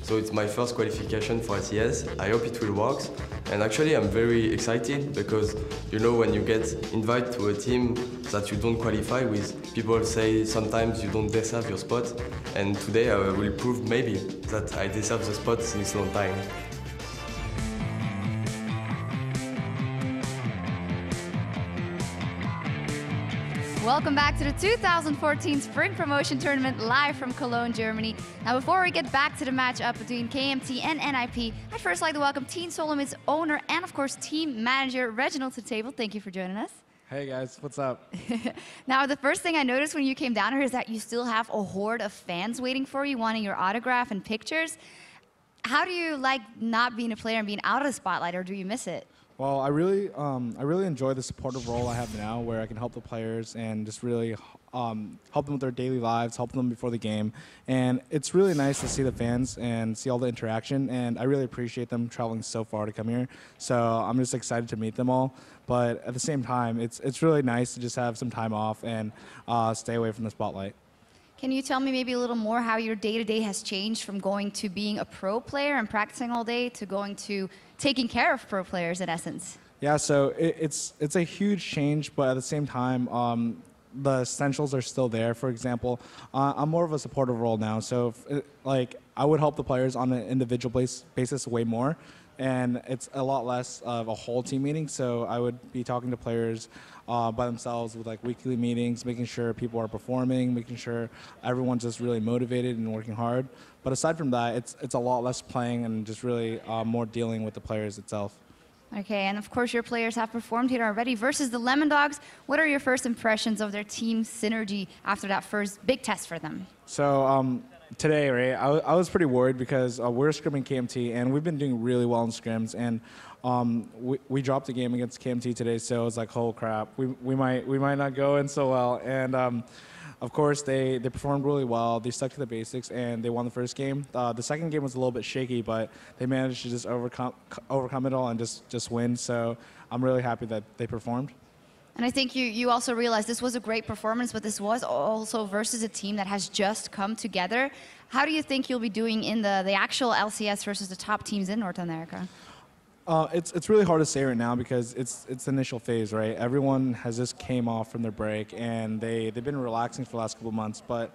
So it's my first qualification for LCS. I hope it will work. And actually I'm very excited because, you know, when you get invited to a team that you don't qualify with, people say sometimes you don't deserve your spot. And today I will prove maybe that I deserve the spot since long time. Welcome back to the 2014 Spring Promotion Tournament live from Cologne, Germany. Now, before we get back to the matchup between KMT and NIP, I'd first like to welcome Team Solomon's owner and, of course, team manager Reginald to the table. Thank you for joining us. Hey guys, what's up? Now, the first thing I noticed when you came down here is that you still have a horde of fans waiting for you, wanting your autograph and pictures. How do you like not being a player and being out of the spotlight, or do you miss it? Well, I really enjoy the supportive role I have now, where I can help the players and just really help them with their daily lives, help them before the game. And it's really nice to see the fans and see all the interaction, and I really appreciate them traveling so far to come here. So I'm just excited to meet them all. But at the same time, it's really nice to just have some time off and stay away from the spotlight. Can you tell me maybe a little more how your day-to-day has changed from going to being a pro player and practicing all day to going to taking care of pro players in essence? Yeah, so it's a huge change, but at the same time, the essentials are still there. For example, I'm more of a supportive role now, so like I would help the players on an individual basis way more, and it's a lot less of a whole team meeting. So I would be talking to players by themselves with like weekly meetings, making sure people are performing, making sure everyone's just really motivated and working hard. But aside from that, it's a lot less playing and just really more dealing with the players itself. Okay, and of course your players have performed here already versus the Lemon Dogs. What are your first impressions of their team synergy after that first big test for them? So today, right, I was pretty worried because we're scrimming KMT and we've been doing really well in scrims, and we dropped the game against KMT today, so it's like, oh crap, we might not go in so well. And of course, they performed really well. They stuck to the basics, and they won the first game. The second game was a little bit shaky, but they managed to just overcome it all and just win. So I'm really happy that they performed. And I think you also realized this was a great performance, but this was also versus a team that has just come together. How do you think you'll be doing in the actual LCS versus the top teams in North America? It's really hard to say right now because it's the initial phase, right? Everyone has just came off from their break, and they've been relaxing for the last couple of months. But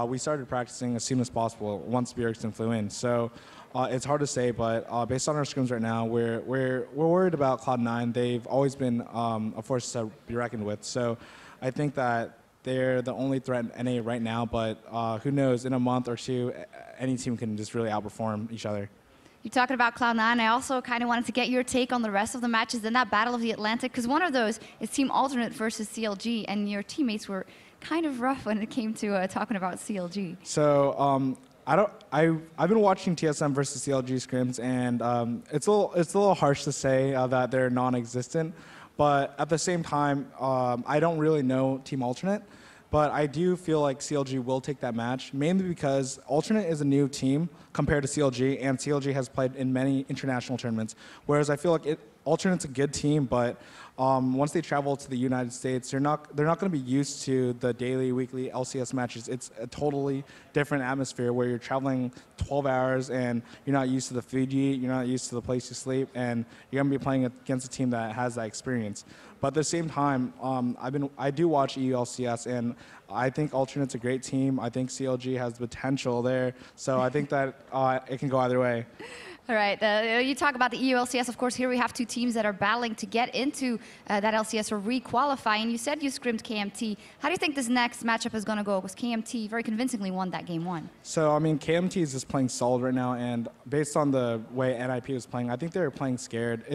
we started practicing as soon as possible once Bjergsen flew in. So it's hard to say, but based on our scrims right now, we're worried about Cloud9. They've always been a force to be reckoned with. So I think that they're the only threat in NA right now. But who knows? In a month or two, any team can just really outperform each other. You're talking about Cloud9. I also kind of wanted to get your take on the rest of the matches in that Battle of the Atlantic, because one of those is Team Alternate versus CLG, and your teammates were kind of rough when it came to talking about CLG. So I've been watching TSM versus CLG scrims, and it's a little harsh to say that they're non-existent, but at the same time, I don't really know Team Alternate. But I do feel like CLG will take that match, mainly because Alternate is a new team compared to CLG, and CLG has played in many international tournaments. Whereas I feel like Alternate's a good team, but once they travel to the United States, they're not going to be used to the daily, weekly LCS matches. It's a totally different atmosphere where you're traveling 12 hours and you're not used to the food you eat, you're not used to the place you sleep, and you're going to be playing against a team that has that experience. But at the same time, I do watch EU LCS, and I think Alternate's a great team. I think CLG has the potential there, so I think that it can go either way. All right, you talk about the EU LCS. Of course, here we have two teams that are battling to get into that LCS or re-qualify. And you said you scrimmed KMT. How do you think this next matchup is going to go? Because KMT very convincingly won that game one. So, I mean, KMT is just playing solid right now. And based on the way NIP was playing, I think they were playing scared.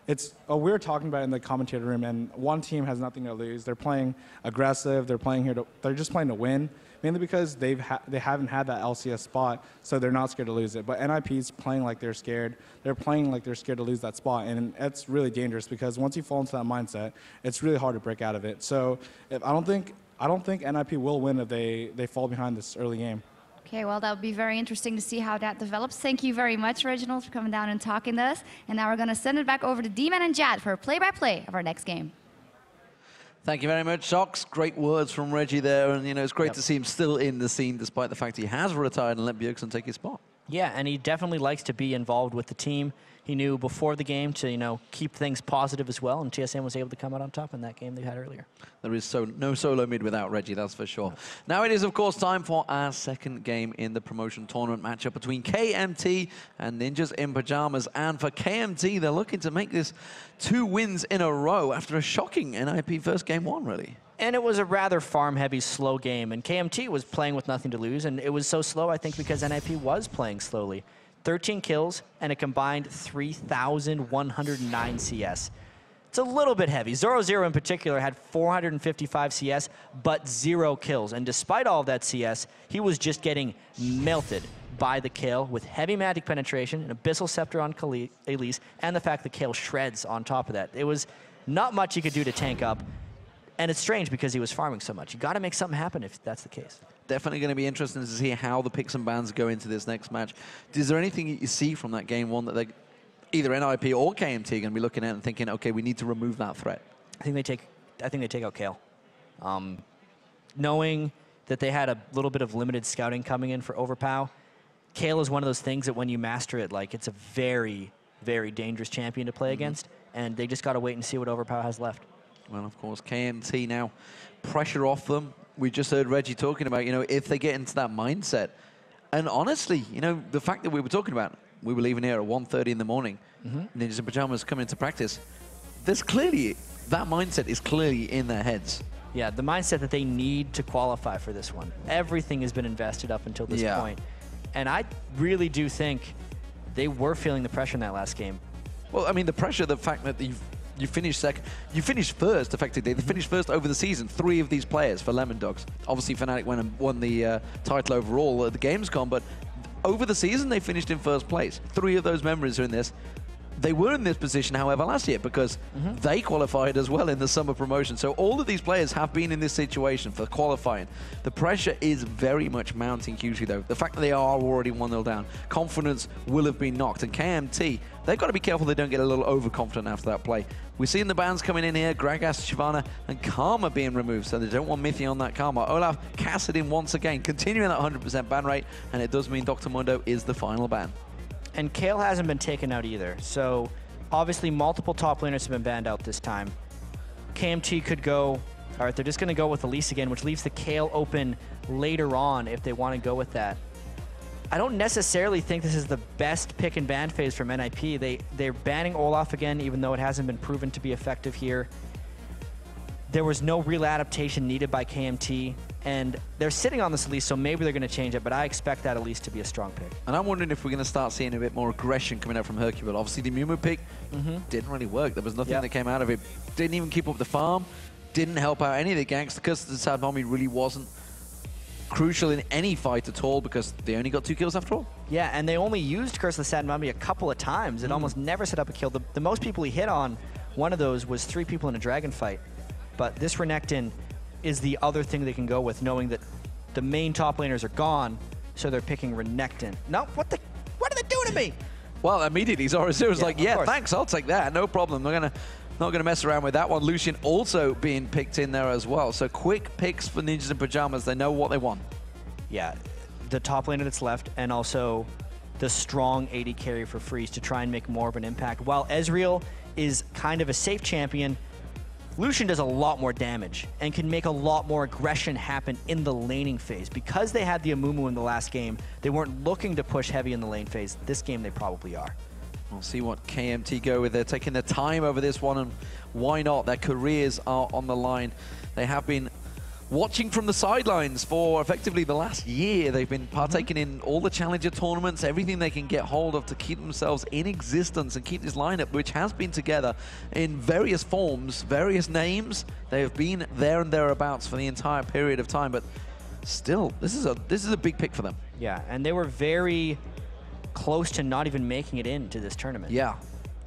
We were talking about it in the commentator room, and one team has nothing to lose. They're playing aggressive. They're just playing to win, mainly because they haven't had that LCS spot, so they're not scared to lose it. But NIP's playing like they're scared. They're playing like they're scared to lose that spot, and it's really dangerous because once you fall into that mindset, it's really hard to break out of it. So I don't think NIP will win if they fall behind this early game. Okay, well, that'll be very interesting to see how that develops. Thank you very much, Reginald, for coming down and talking to us. And now we're going to send it back over to D-Man and Jad for a play-by-play of our next game. Thank you very much, Sox. Great words from Reggie there, and it's great to see him still in the scene despite the fact he has retired and let Bjergsen take his spot. Yeah, and he definitely likes to be involved with the team. He knew before the game to, keep things positive as well, and TSM was able to come out on top in that game they had earlier. There is no solo mid without Reggie, that's for sure. Now it is, of course, time for our second game in the promotion tournament matchup between KMT and Ninjas in Pajamas. And for KMT, they're looking to make this 2 wins in a row after a shocking NIP first game 1, really. And it was a rather farm-heavy, slow game, and KMT was playing with nothing to lose, and it was so slow, I think, because NIP was playing slowly. 13 kills and a combined 3,109 CS. It's a little bit heavy. 0-0 in particular had 455 CS, but 0 kills. And despite all of that CS, he was just getting melted by the Kayle with heavy magic penetration, an Abyssal Scepter on Elise, and the fact that Kayle shreds on top of that. It was not much he could do to tank up. And it's strange because he was farming so much. You got to make something happen if that's the case. Definitely going to be interesting to see how the picks and bans go into this next match. Is there anything you see from that game 1 that they, either NIP or KMT are going to be looking at and thinking, okay, we need to remove that threat? I think they take out Kayle. Knowing that they had a little bit of limited scouting coming in for Overpow, Kayle is one of those things that when you master it, like, it's a very, very dangerous champion to play against, and they just got to wait and see what Overpow has left. Well, of course, KMT now, pressure off them. We just heard Reggie talking about, if they get into that mindset. And honestly, the fact that we were talking about, we were leaving here at 1:30 in the morning, Ninjas in Pajamas coming into practice, there's clearly, that mindset is clearly in their heads. Yeah, the mindset that they need to qualify for this one. Everything has been invested up until this point. And I really do think they were feeling the pressure in that last game. Well, I mean, the pressure, the fact that you finished second, you finished first, effectively. They finished first over the season, 3 of these players for Lemon Dogs. Obviously, Fnatic went and won the title overall at the Gamescom, but over the season, they finished in first place. 3 of those members are in this. They were in this position, however, last year because they qualified as well in the summer promotion. So all of these players have been in this situation for qualifying. The pressure is very much mounting hugely, though. The fact that they are already 1-0 down, confidence will have been knocked. And KMT, they've got to be careful they don't get a little overconfident after that play. We're seeing the bans coming in here, Gragas, Shyvana, and Karma being removed, so they don't want Mithy on that Karma. Olaf Kassadin once again, continuing that 100% ban rate, and it does mean Dr. Mundo is the final ban. And Kayle hasn't been taken out either. So obviously multiple top laners have been banned out this time. KMT could go, all right, they're just going to go with Elise again, which leaves the Kayle open later on if they want to go with that. I don't necessarily think this is the best pick and ban phase from NIP. They're banning Olaf again, even though it hasn't been proven to be effective here. There was no real adaptation needed by KMT, and they're sitting on this Elise, so maybe they're going to change it, but I expect that Elise to be a strong pick. And I'm wondering if we're going to start seeing a bit more aggression coming out from Hercule. Obviously, the Mumu pick didn't really work. There was nothing that came out of it. Didn't even keep up the farm, didn't help out any of the ganks. The Curse of the Sad Mommy really wasn't crucial in any fight at all because they only got 2 kills after all. Yeah, and they only used Curse of the Sad Mummy a couple of times. It almost never set up a kill. The most people he hit on, one of those was 3 people in a dragon fight. But this Renekton is the other thing they can go with, knowing that the main top laners are gone, so they're picking Renekton. No, what are they doing to me? Well, immediately Zoro was like, yeah, thanks, I'll take that, no problem. Not gonna mess around with that one. Lucian also being picked in there as well. So quick picks for Ninjas in Pajamas. They know what they want. Yeah, the top laner that's left, and also the strong AD carry for Freeze to try and make more of an impact. While Ezreal is kind of a safe champion, Lucian does a lot more damage and can make a lot more aggression happen in the laning phase. Because they had the Amumu in the last game, they weren't looking to push heavy in the lane phase. This game, they probably are. We'll see what KMT go with. They're taking their time over this one, and why not? Their careers are on the line. They have been watching from the sidelines for effectively the last year. They've been partaking in all the challenger tournaments, everything they can get hold of to keep themselves in existence and keep this lineup, which has been together in various forms, various names. They have been there and thereabouts for the entire period of time, but still, this is a big pick for them. Yeah, and they were very close to not even making it into this tournament. Yeah.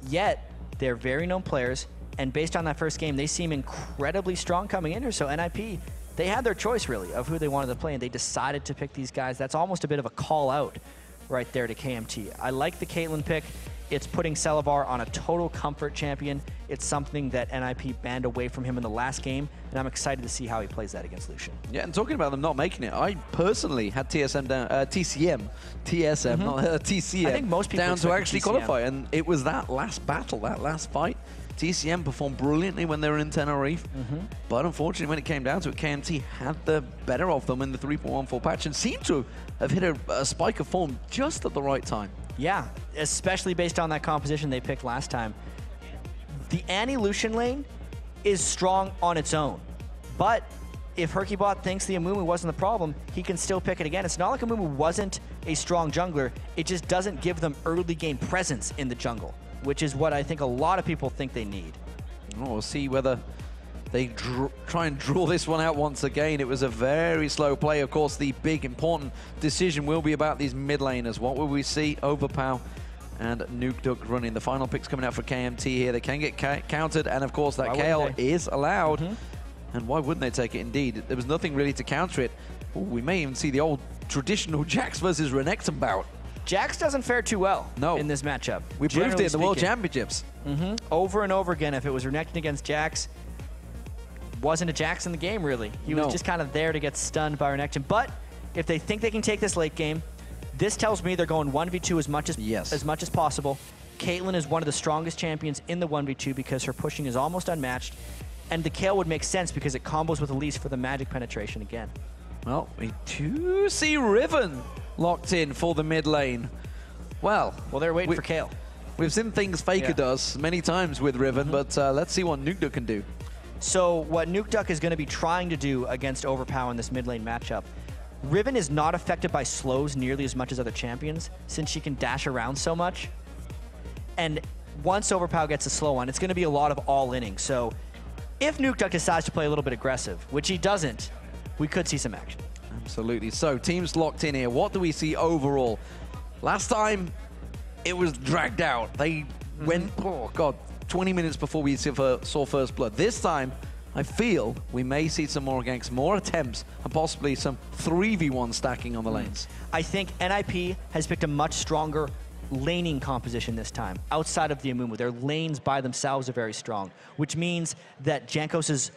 Yet, they're very known players, and based on that first game, they seem incredibly strong coming in here, so NIP, they had their choice, really, of who they wanted to play, and they decided to pick these guys. That's almost a bit of a call out right there to KMT. I like the Caitlyn pick. It's putting Celavar on a total comfort champion. It's something that NIP banned away from him in the last game, and I'm excited to see how he plays that against Lucian. Yeah, and talking about them not making it, I personally had TSM down, TCM, not TCM, I think most people down to expected actually TCM. qualify, and it was that last battle, that last fight. TCM performed brilliantly when they were in Tenerife, but unfortunately when it came down to it, KMT had the better of them in the 3.14 patch and seemed to have hit a spike of form just at the right time. Yeah, especially based on that composition they picked last time. The Annie-Lucian lane is strong on its own, but if Herkybot thinks the Amumu wasn't the problem, he can still pick it again. It's not like Amumu wasn't a strong jungler, it just doesn't give them early game presence in the jungle, which is what I think a lot of people think they need. Oh, we'll see whether they try and draw this one out once again. It was a very slow play. Of course, the big important decision will be about these mid laners. What will we see? Overpow and Nukeduck running. The final picks coming out for KMT here. They can get countered, and of course that KL is allowed. And why wouldn't they take it? Indeed, there was nothing really to counter it. Ooh, we may even see the old traditional Jax versus Renekton bout. Jax doesn't fare too well in this matchup. We proved it in the World Championships. Over and over again, if it was Renekton against Jax, wasn't a Jax in the game, really. He was just kind of there to get stunned by Renekton. But if they think they can take this late game, this tells me they're going 1v2 as much as possible. Caitlyn is one of the strongest champions in the 1v2 because her pushing is almost unmatched. And the Kayle would make sense because it combos with Elise for the magic penetration again. Well, we do see Riven locked in for the mid lane. Well, they're waiting for Kayle. We've seen things Faker does many times with Riven, but let's see what Nukeduck can do. So what Nukeduck is going to be trying to do against Overpow in this mid lane matchup, Riven is not affected by slows nearly as much as other champions since she can dash around so much. And once Overpow gets a slow on, it's going to be a lot of all-inning. So if Nukeduck decides to play a little bit aggressive, which he doesn't, we could see some action. Absolutely. So teams locked in here. What do we see overall? Last time, it was dragged out. They went, 20 minutes before we saw first blood. This time, I feel we may see some more ganks, more attempts, and possibly some 3v1 stacking on the lanes. I think NIP has picked a much stronger laning composition this time, outside of the Amumu. Their lanes by themselves are very strong, which means that Jankos's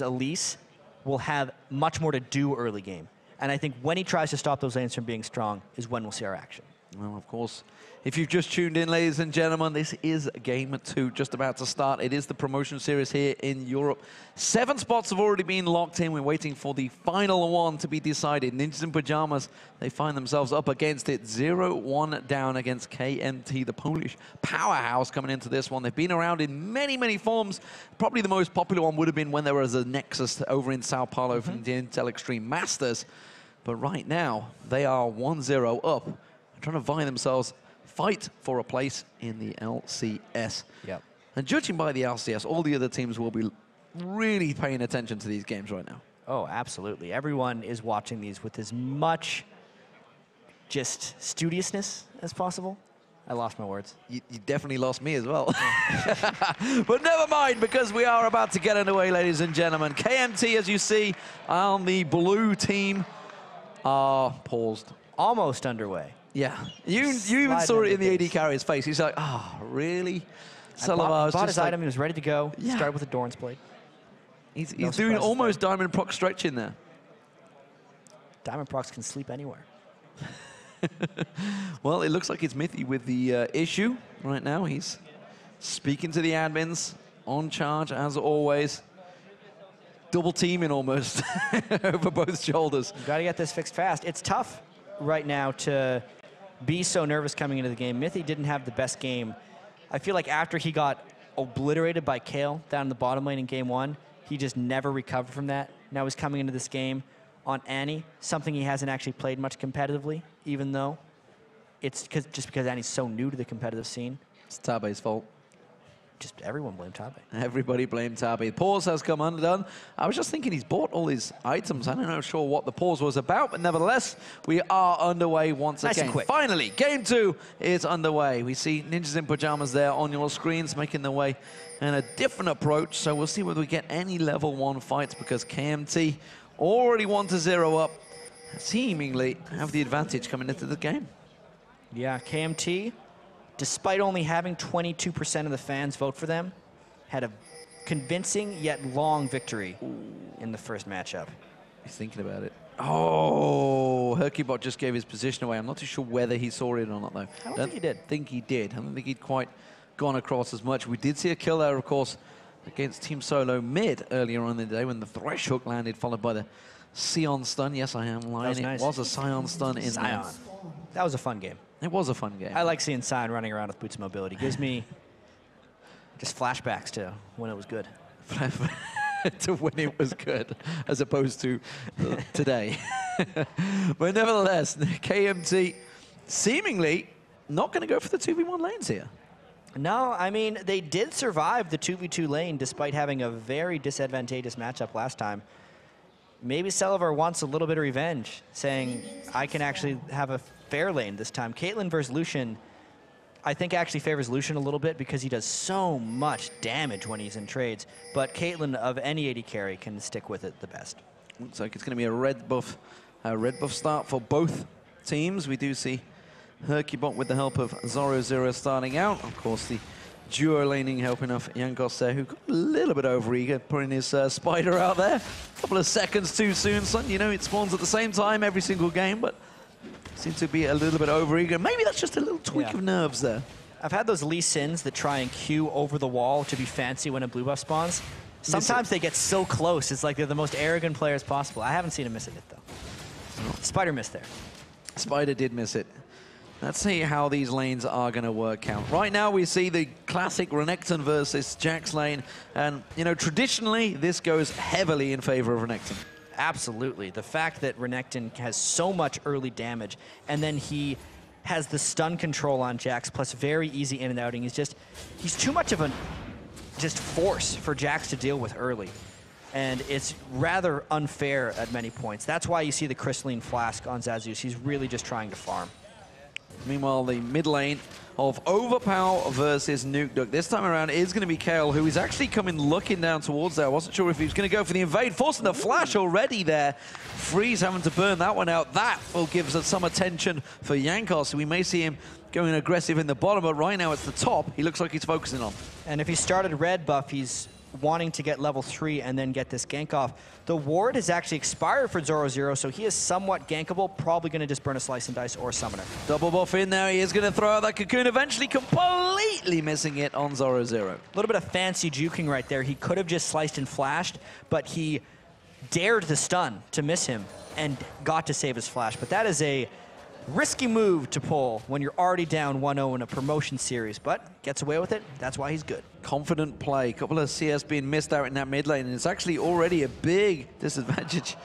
Elise will have much more to do early game. And I think when he tries to stop those lanes from being strong is when we'll see our action. Well, of course, if you've just tuned in, ladies and gentlemen, this is Game 2 just about to start. It is the promotion series here in Europe. 7 spots have already been locked in. We're waiting for the final one to be decided. Ninjas in Pajamas, they find themselves up against it. 0-1 down against KMT, the Polish powerhouse coming into this one. They've been around in many, many forms. Probably the most popular one would have been when there was a Nexus over in Sao Paulo from the Intel Extreme Masters. But right now, they are 1-0 up, trying to vie themselves fight for a place in the LCS. Yep. And judging by the LCS, all the other teams will be really paying attention to these games right now. Oh, absolutely. Everyone is watching these with as much just studiousness as possible. I lost my words. You definitely lost me as well. But never mind, because we are about to get underway, ladies and gentlemen. KMT, as you see, on the blue team are paused. Almost underway. Yeah, you even saw it in the AD carrier's face. He's like, oh, really? Bought his item, he was ready to go. Yeah. Started with a Doran's Blade. He's doing almost Diamond Proc stretch in there. Diamond Procs can sleep anywhere. Well, it looks like it's Mithy with the issue right now. He's speaking to the admins, on charge as always. Double teaming almost over both shoulders. You've got to get this fixed fast. It's tough right now to be so nervous coming into the game. Mithy didn't have the best game. I feel like after he got obliterated by Kayle down in the bottom lane in game 1, he just never recovered from that. Now he's coming into this game on Annie, something he hasn't actually played much competitively, even though it's just because Annie's so new to the competitive scene. It's Tabe's fault. Just everyone blame Tabe. Everybody blame Tabe. Pause has come undone. I was just thinking he's bought all his items. I don't know sure what the pause was about, but nevertheless, we are underway once again. Finally, Game 2 is underway. We see Ninjas in Pajamas there on your screens making their way in a different approach. So we'll see whether we get any level 1 fights because KMT already 1-0 up, seemingly have the advantage coming into the game. Yeah, KMT despite only having 22% of the fans vote for them, had a convincing yet long victory in the first matchup. He's thinking about it. Oh, Hercubot just gave his position away. I'm not too sure whether he saw it or not, though. I don't think he did. Think he did. I don't think he'd quite gone across as much. We did see a kill there, of course, against Team Solo mid earlier on in the day when the Thresh hook landed, followed by the Sion stun. Yes, I am lying. Nice. It was a Sion stun in Sion. there. That was a fun game. It was a fun game. I like seeing Sion running around with boots of mobility. Gives me just flashbacks to when it was good. To when it was good, as opposed to today. But nevertheless, KMT seemingly not going to go for the 2v1 lanes here. No, I mean, they did survive the 2v2 lane despite having a very disadvantageous matchup last time. Maybe Selivar wants a little bit of revenge, saying, I can actually have a fair lane this time. Caitlyn versus Lucian, I think actually favors Lucian a little bit because he does so much damage when he's in trades. But Caitlyn, of any AD carry, can stick with it the best. Looks like it's going to be a red buff start for both teams. We do see Hercubot with the help of Zoro0 starting out. Of course, the duo laning helping off Jankos there, who got a little bit overeager, putting his spider out there. A couple of seconds too soon, son. You know, it spawns at the same time every single game, but seems to be a little bit overeager. Maybe that's just a little tweak of nerves there. I've had those Lee Sins that try and queue over the wall to be fancy when a blue buff spawns. Sometimes they get so close, it's like they're the most arrogant players possible. I haven't seen him miss it yet, though. No. Spider missed there. Spider did miss it. Let's see how these lanes are going to work out. Right now, we see the classic Renekton versus Jax lane. And, you know, traditionally, this goes heavily in favor of Renekton. Absolutely. The fact that Renekton has so much early damage, and then he has the stun control on Jax, plus very easy in and outing. He's too much of a just force for Jax to deal with early. And it's rather unfair at many points. That's why you see the Crystalline Flask on Zazus. He's really just trying to farm. Meanwhile, the mid lane of Overpower versus Nukeduck. This time around is going to be Kale, who is actually coming looking down towards there. I wasn't sure if he was going to go for the invade, forcing the flash already there. Freeze having to burn that one out. That will give us some attention for Jankos. We may see him going aggressive in the bottom, but right now it's the top he looks like he's focusing on. And if he started red buff, he's wanting to get level 3 and then get this gank off. The ward has actually expired for Zoro0, so he is somewhat gankable, probably going to just burn a Slice and Dice or Summoner. Double buff in there, he is going to throw out that cocoon, eventually completely missing it on Zoro0. A little bit of fancy juking right there. He could have just sliced and flashed, but he dared the stun to miss him and got to save his flash. But that is a risky move to pull when you're already down 1-0 in a promotion series, but gets away with it. That's why he's good. Confident play. A couple of CS being missed out in that mid lane, and it's actually already a big disadvantage.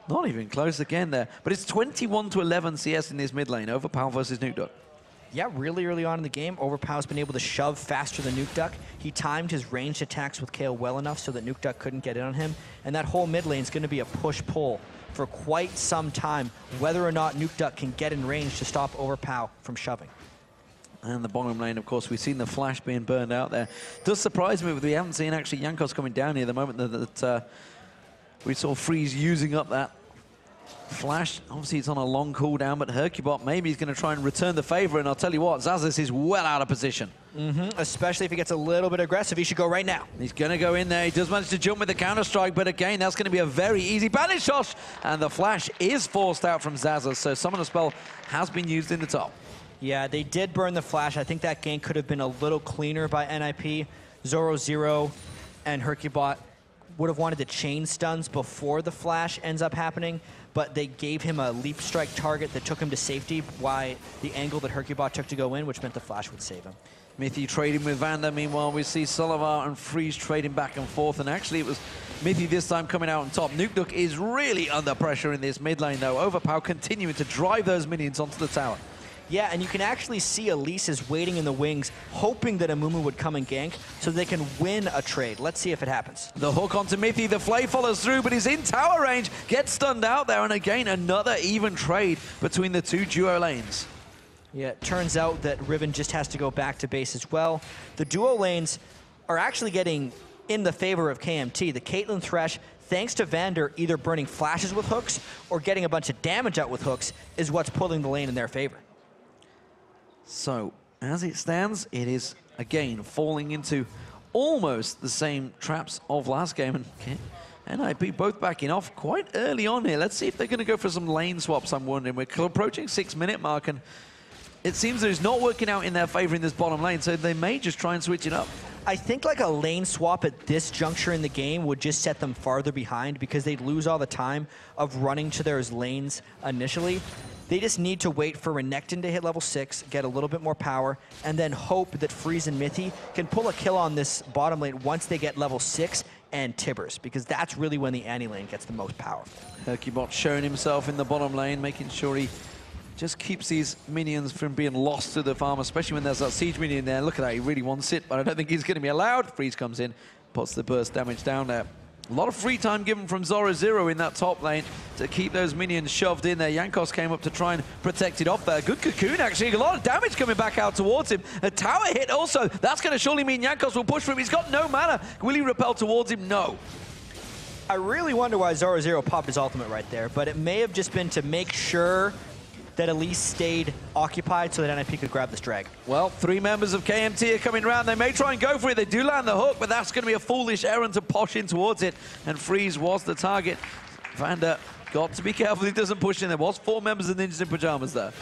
Not even close again there, but it's 21-11 CS in this mid lane. Overpower versus Nukeduck. Yeah, really early on in the game, Overpower's been able to shove faster than Nukeduck. He timed his ranged attacks with Kale well enough so that Nukeduck couldn't get in on him, and that whole mid lane is going to be a push-pull for quite some time, whether or not Nukeduck can get in range to stop Overpower from shoving. And the bottom lane, of course, we've seen the flash being burned out there. Does surprise me, but we haven't seen actually Jankos coming down here the moment that we saw Freeze using up that flash. Obviously, it's on a long cooldown, but Hercubot maybe he's going to try and return the favor, and I'll tell you what, Zazus is well out of position. Especially if he gets a little bit aggressive, he should go right now. He's going to go in there. He does manage to jump with the counter-strike, but again, that's going to be a very easy banish shot, and the flash is forced out from Zazus, so Summoner Spell has been used in the top. Yeah, they did burn the flash. I think that gank could have been a little cleaner by NIP. Zoro0 and Hercubot would have wanted to chain stuns before the flash ends up happening, but they gave him a leap strike target that took him to safety, why the angle that Hercubot took to go in, which meant the flash would save him. Mithy trading with Vander. Meanwhile, we see Selivar and Freeze trading back and forth, and actually it was Mithy this time coming out on top. Nukeduck is really under pressure in this mid lane, though. Overpower continuing to drive those minions onto the tower. Yeah, and you can actually see Elise is waiting in the wings, hoping that Amumu would come and gank so they can win a trade. Let's see if it happens. The hook onto Mithy, the flay follows through, but he's in tower range, gets stunned out there, and again, another even trade between the two duo lanes. Yeah, it turns out that Riven just has to go back to base as well. The duo lanes are actually getting in the favor of KMT. The Caitlyn Thresh, thanks to Vander either burning flashes with hooks or getting a bunch of damage out with hooks, is what's pulling the lane in their favor. So, as it stands, it is, again, falling into almost the same traps of last game. And NIP both backing off quite early on here. Let's see if they're going to go for some lane swaps, I'm wondering. We're approaching 6-minute mark, and it seems that it's not working out in their favor in this bottom lane, so they may just try and switch it up. I think like a lane swap at this juncture in the game would just set them farther behind because they'd lose all the time of running to their lanes initially. They just need to wait for Renekton to hit level 6, get a little bit more power, and then hope that Freeze and Mithy can pull a kill on this bottom lane once they get level 6 and Tibbers, because that's really when the Annie lane gets the most powerful. Hercubot showing himself in the bottom lane, making sure he just keeps these minions from being lost to the farm, especially when there's that siege minion there. Look at that, he really wants it, but I don't think he's going to be allowed. Freeze comes in, puts the burst damage down there. A lot of free time given from Zoro in that top lane to keep those minions shoved in there. Jankos came up to try and protect it off there. Good cocoon, actually. A lot of damage coming back out towards him. A tower hit also. That's going to surely mean Jankos will push for him. He's got no mana. Will he repel towards him? No. I really wonder why Zoro popped his ultimate right there, but it may have just been to make sure that Elise stayed occupied so that NIP could grab this drag. Well, 3 members of KMT are coming around. They may try and go for it. They do land the hook, but that's going to be a foolish errand to posh in towards it. And Freeze was the target. Vander got to be careful he doesn't push in. There was 4 members of Ninjas in Pajamas there.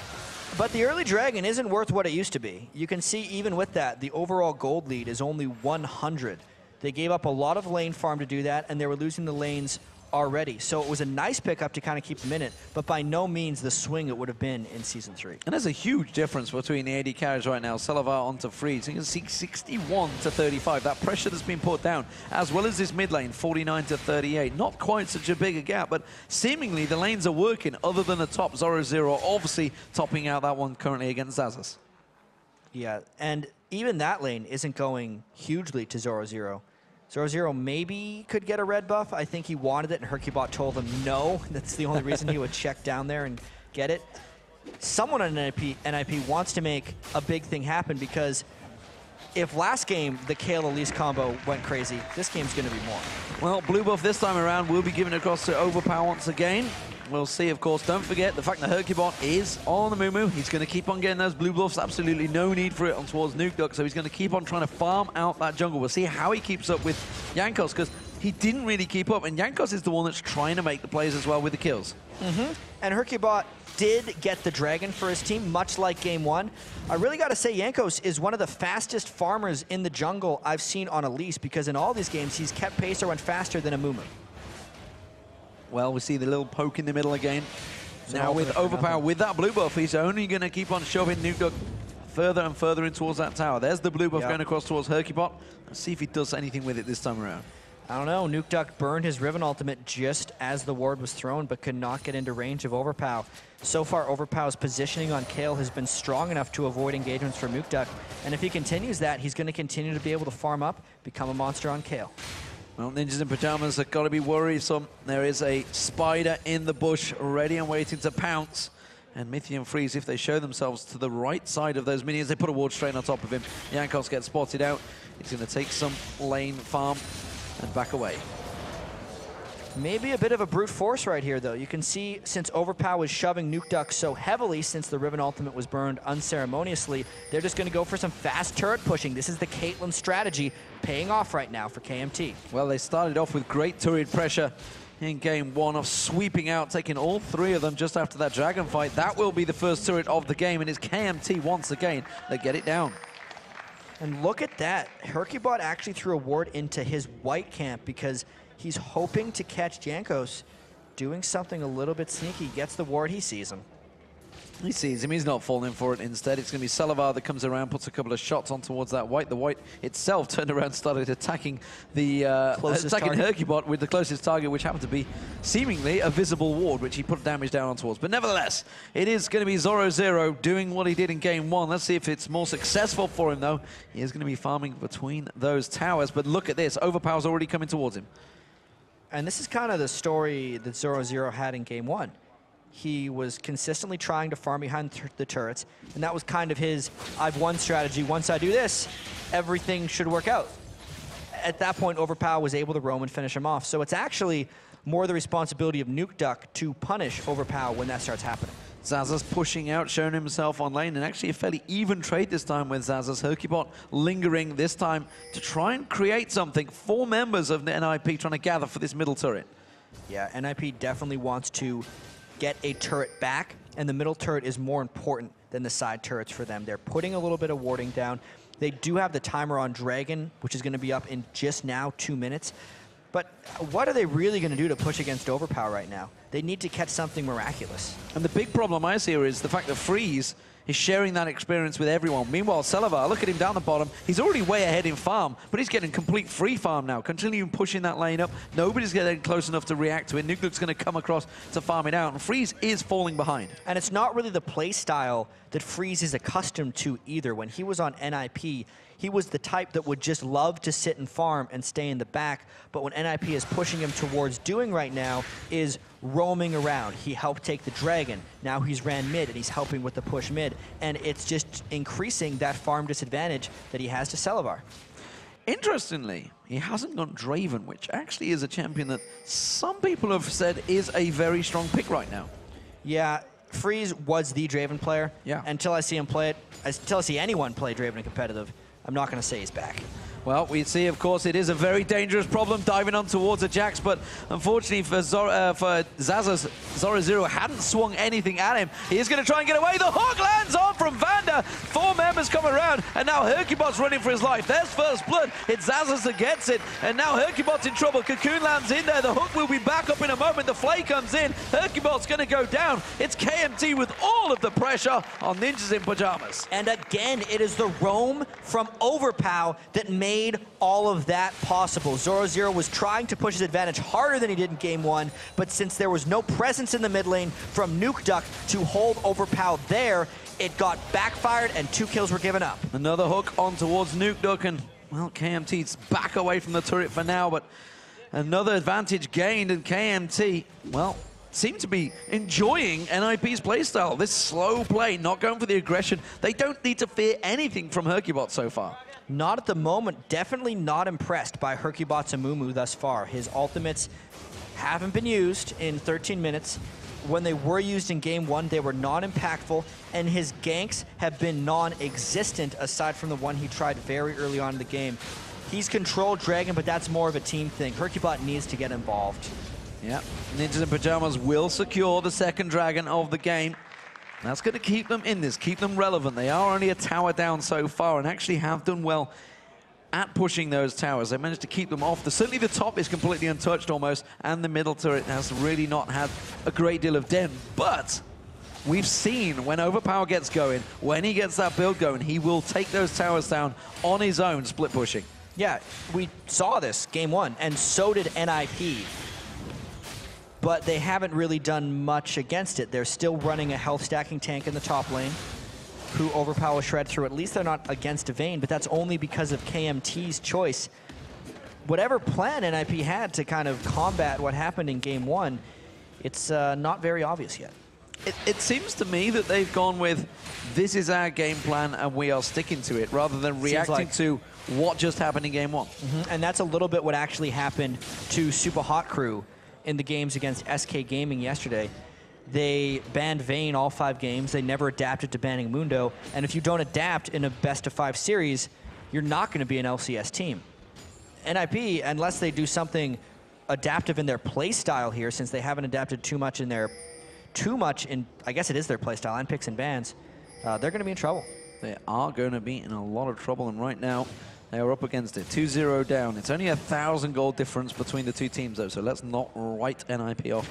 But the early dragon isn't worth what it used to be. You can see even with that, the overall gold lead is only 100. They gave up a lot of lane farm to do that, and they were losing the lanes already. So it was a nice pickup to kind of keep them in it, but by no means the swing it would have been in Season 3. And there's a huge difference between the AD carries right now. Salavar onto Freeze. You can see 61 to 35. That pressure that's been put down, as well as this mid lane, 49 to 38. Not quite such a big a gap, but seemingly the lanes are working other than the top. Zoro obviously topping out that one currently against Xaxus. Yeah, and even that lane isn't going hugely to Zoro. Zoro maybe could get a red buff. I think he wanted it, and Hercubot told him no. That's the only reason he would check down there and get it. Someone on NIP wants to make a big thing happen, because if last game the Kayle Elise combo went crazy, this game's going to be more. Well, blue buff this time around will be given across to Overpower once again. We'll see, of course. Don't forget the fact that Hercubot is on the Moo. He's going to keep on getting those blue buffs. Absolutely no need for it on towards Nukeduck, so he's going to keep on trying to farm out that jungle. We'll see how he keeps up with Jankos, because he didn't really keep up, and Jankos is the one that's trying to make the plays as well with the kills. And Hercubot did get the dragon for his team, much like game 1. I really got to say Jankos is one of the fastest farmers in the jungle I've seen on Elise, because in all these games he's kept pace or went faster than a Mumu. Well, we see the little poke in the middle again. Now with Overpower, with that blue buff, he's only going to keep on shoving Nukeduck further and further in towards that tower. There's the blue buff going across towards Hercubot. Let's see if he does anything with it this time around. I don't know. Nukeduck burned his Riven ultimate just as the ward was thrown, but could not get into range of Overpower. So far, Overpower's positioning on Kayle has been strong enough to avoid engagements for Nukeduck, and if he continues that, he's going to continue to be able to farm up, become a monster on Kayle. Well, Ninjas in Pajamas have got to be worrisome. There is a spider in the bush, ready and waiting to pounce. And Mithy and Freeze, if they show themselves to the right side of those minions, they put a ward straight on top of him. Jankos gets spotted out. He's going to take some lane farm and back away. Maybe a bit of a brute force right here, though. You can see since Overpower was shoving Nukeduck so heavily since the Riven ultimate was burned unceremoniously, they're just going to go for some fast turret pushing. This is the Caitlyn strategy paying off right now for KMT. Well, they started off with great turret pressure in game 1 of sweeping out, taking all 3 of them just after that dragon fight. That will be the first turret of the game, and it's KMT once again that get it down. And look at that. Hercubot actually threw a ward into his white camp because he's hoping to catch Jankos doing something a little bit sneaky. Gets the ward, he sees him. He sees him, he's not falling for it. Instead, it's going to be Salavar that comes around, puts a couple of shots on towards that white. The white itself turned around, started attacking the Hercubot with the closest target, which happened to be seemingly a visible ward, which he put damage down on towards. But nevertheless, it is going to be Zoro doing what he did in game 1. Let's see if it's more successful for him, though. He is going to be farming between those towers. But look at this, Overpower's already coming towards him. And this is kind of the story that Zoro had in game 1. He was consistently trying to farm behind the turrets, and that was kind of his, I've won strategy. Once I do this, everything should work out. At that point, Overpower was able to roam and finish him off. So it's actually more the responsibility of Nukeduck to punish Overpower when that starts happening. Zaza's pushing out, showing himself on lane, and actually a fairly even trade this time with Zaza's Hercubot lingering this time to try and create something. 4 members of the NIP trying to gather for this middle turret. Yeah, NIP definitely wants to get a turret back, and the middle turret is more important than the side turrets for them. They're putting a little bit of warding down. They do have the timer on Dragon, which is going to be up in just now 2 minutes. But what are they really going to do to push against Overpower right now? They need to catch something miraculous. And the big problem I see here is the fact that Freeze is sharing that experience with everyone. Meanwhile, Selavar, look at him down the bottom. He's already way ahead in farm, but he's getting complete free farm now, continuing pushing that lane up. Nobody's getting close enough to react to it. Nuke's going to come across to farm it out, and Freeze is falling behind. And it's not really the play style that Freeze is accustomed to either. When he was on NIP, he was the type that would just love to sit and farm and stay in the back. But what NIP is pushing him towards doing right now is roaming around. He helped take the Dragon. Now he's ran mid, and he's helping with the push mid. And it's just increasing that farm disadvantage that he has to Selavar. Interestingly, he hasn't gone Draven, which actually is a champion that some people have said is a very strong pick right now. Yeah, Freeze was the Draven player. Yeah. Until I see him play it, until I see anyone play Draven in competitive, I'm not going to say he's back. Well, we see, of course, it is a very dangerous problem diving on towards a Jax, but unfortunately for Zaza's, Zoro hadn't swung anything at him. He is going to try and get away. The hook lands on from Vander. 4 members come around, and now Hercubot's running for his life. There's first blood. It's Zaza's that gets it, and now Hercubot's in trouble. Cocoon lands in there. The hook will be back up in a moment. The flay comes in. Hercubot's going to go down. It's KMT with all of the pressure on Ninjas in Pajamas. And again, it is the roam from Overpow that made all of that possible. Zoro was trying to push his advantage harder than he did in game 1, but since there was no presence in the mid lane from Nuke Duck to hold Overpow there, it got backfired and 2 kills were given up. Another hook on towards Nuke Duck, and, well, KMT's back away from the turret for now, but another advantage gained, and KMT, well, seem to be enjoying NIP's playstyle. This slow play, not going for the aggression. They don't need to fear anything from Hercubot so far. Not at the moment. Definitely not impressed by Hercubot's Amumu thus far. His ultimates haven't been used in 13 minutes. When they were used in game 1, they were non-impactful, and his ganks have been non-existent aside from the one he tried very early on in the game. He's controlled Dragon, but that's more of a team thing. Hercubot needs to get involved. Yeah, Ninjas in Pajamas will secure the second Dragon of the game. That's going to keep them in this, keep them relevant. They are only a tower down so far and actually have done well at pushing those towers. They managed to keep them off. Certainly the top is completely untouched almost, and the middle turret has really not had a great deal of den. But we've seen when Overpower gets going, when he gets that build going, he will take those towers down on his own, split pushing. Yeah, we saw this game 1, and so did NIP. But they haven't really done much against it. They're still running a health stacking tank in the top lane, who Overpower shred through. At least they're not against a Vayne, but that's only because of KMT's choice. Whatever plan NIP had to kind of combat what happened in game 1, it's not very obvious yet. It seems to me that they've gone with, this is our game plan and we are sticking to it, rather than reacting to what just happened in game 1. And that's a little bit what actually happened to Super Hot Crew in the games against SK Gaming yesterday. They banned Vayne all 5 games. They never adapted to banning Mundo. And if you don't adapt in a best-of-5 series, you're not going to be an LCS team. NIP, unless they do something adaptive in their play style here, since they haven't adapted too much in, I guess it is their play style, and picks and bans, they're going to be in trouble. They are going to be in a lot of trouble, and right now, they are up against it. 2-0 down. It's only 1,000 gold difference between the 2 teams, though, so let's not write NIP off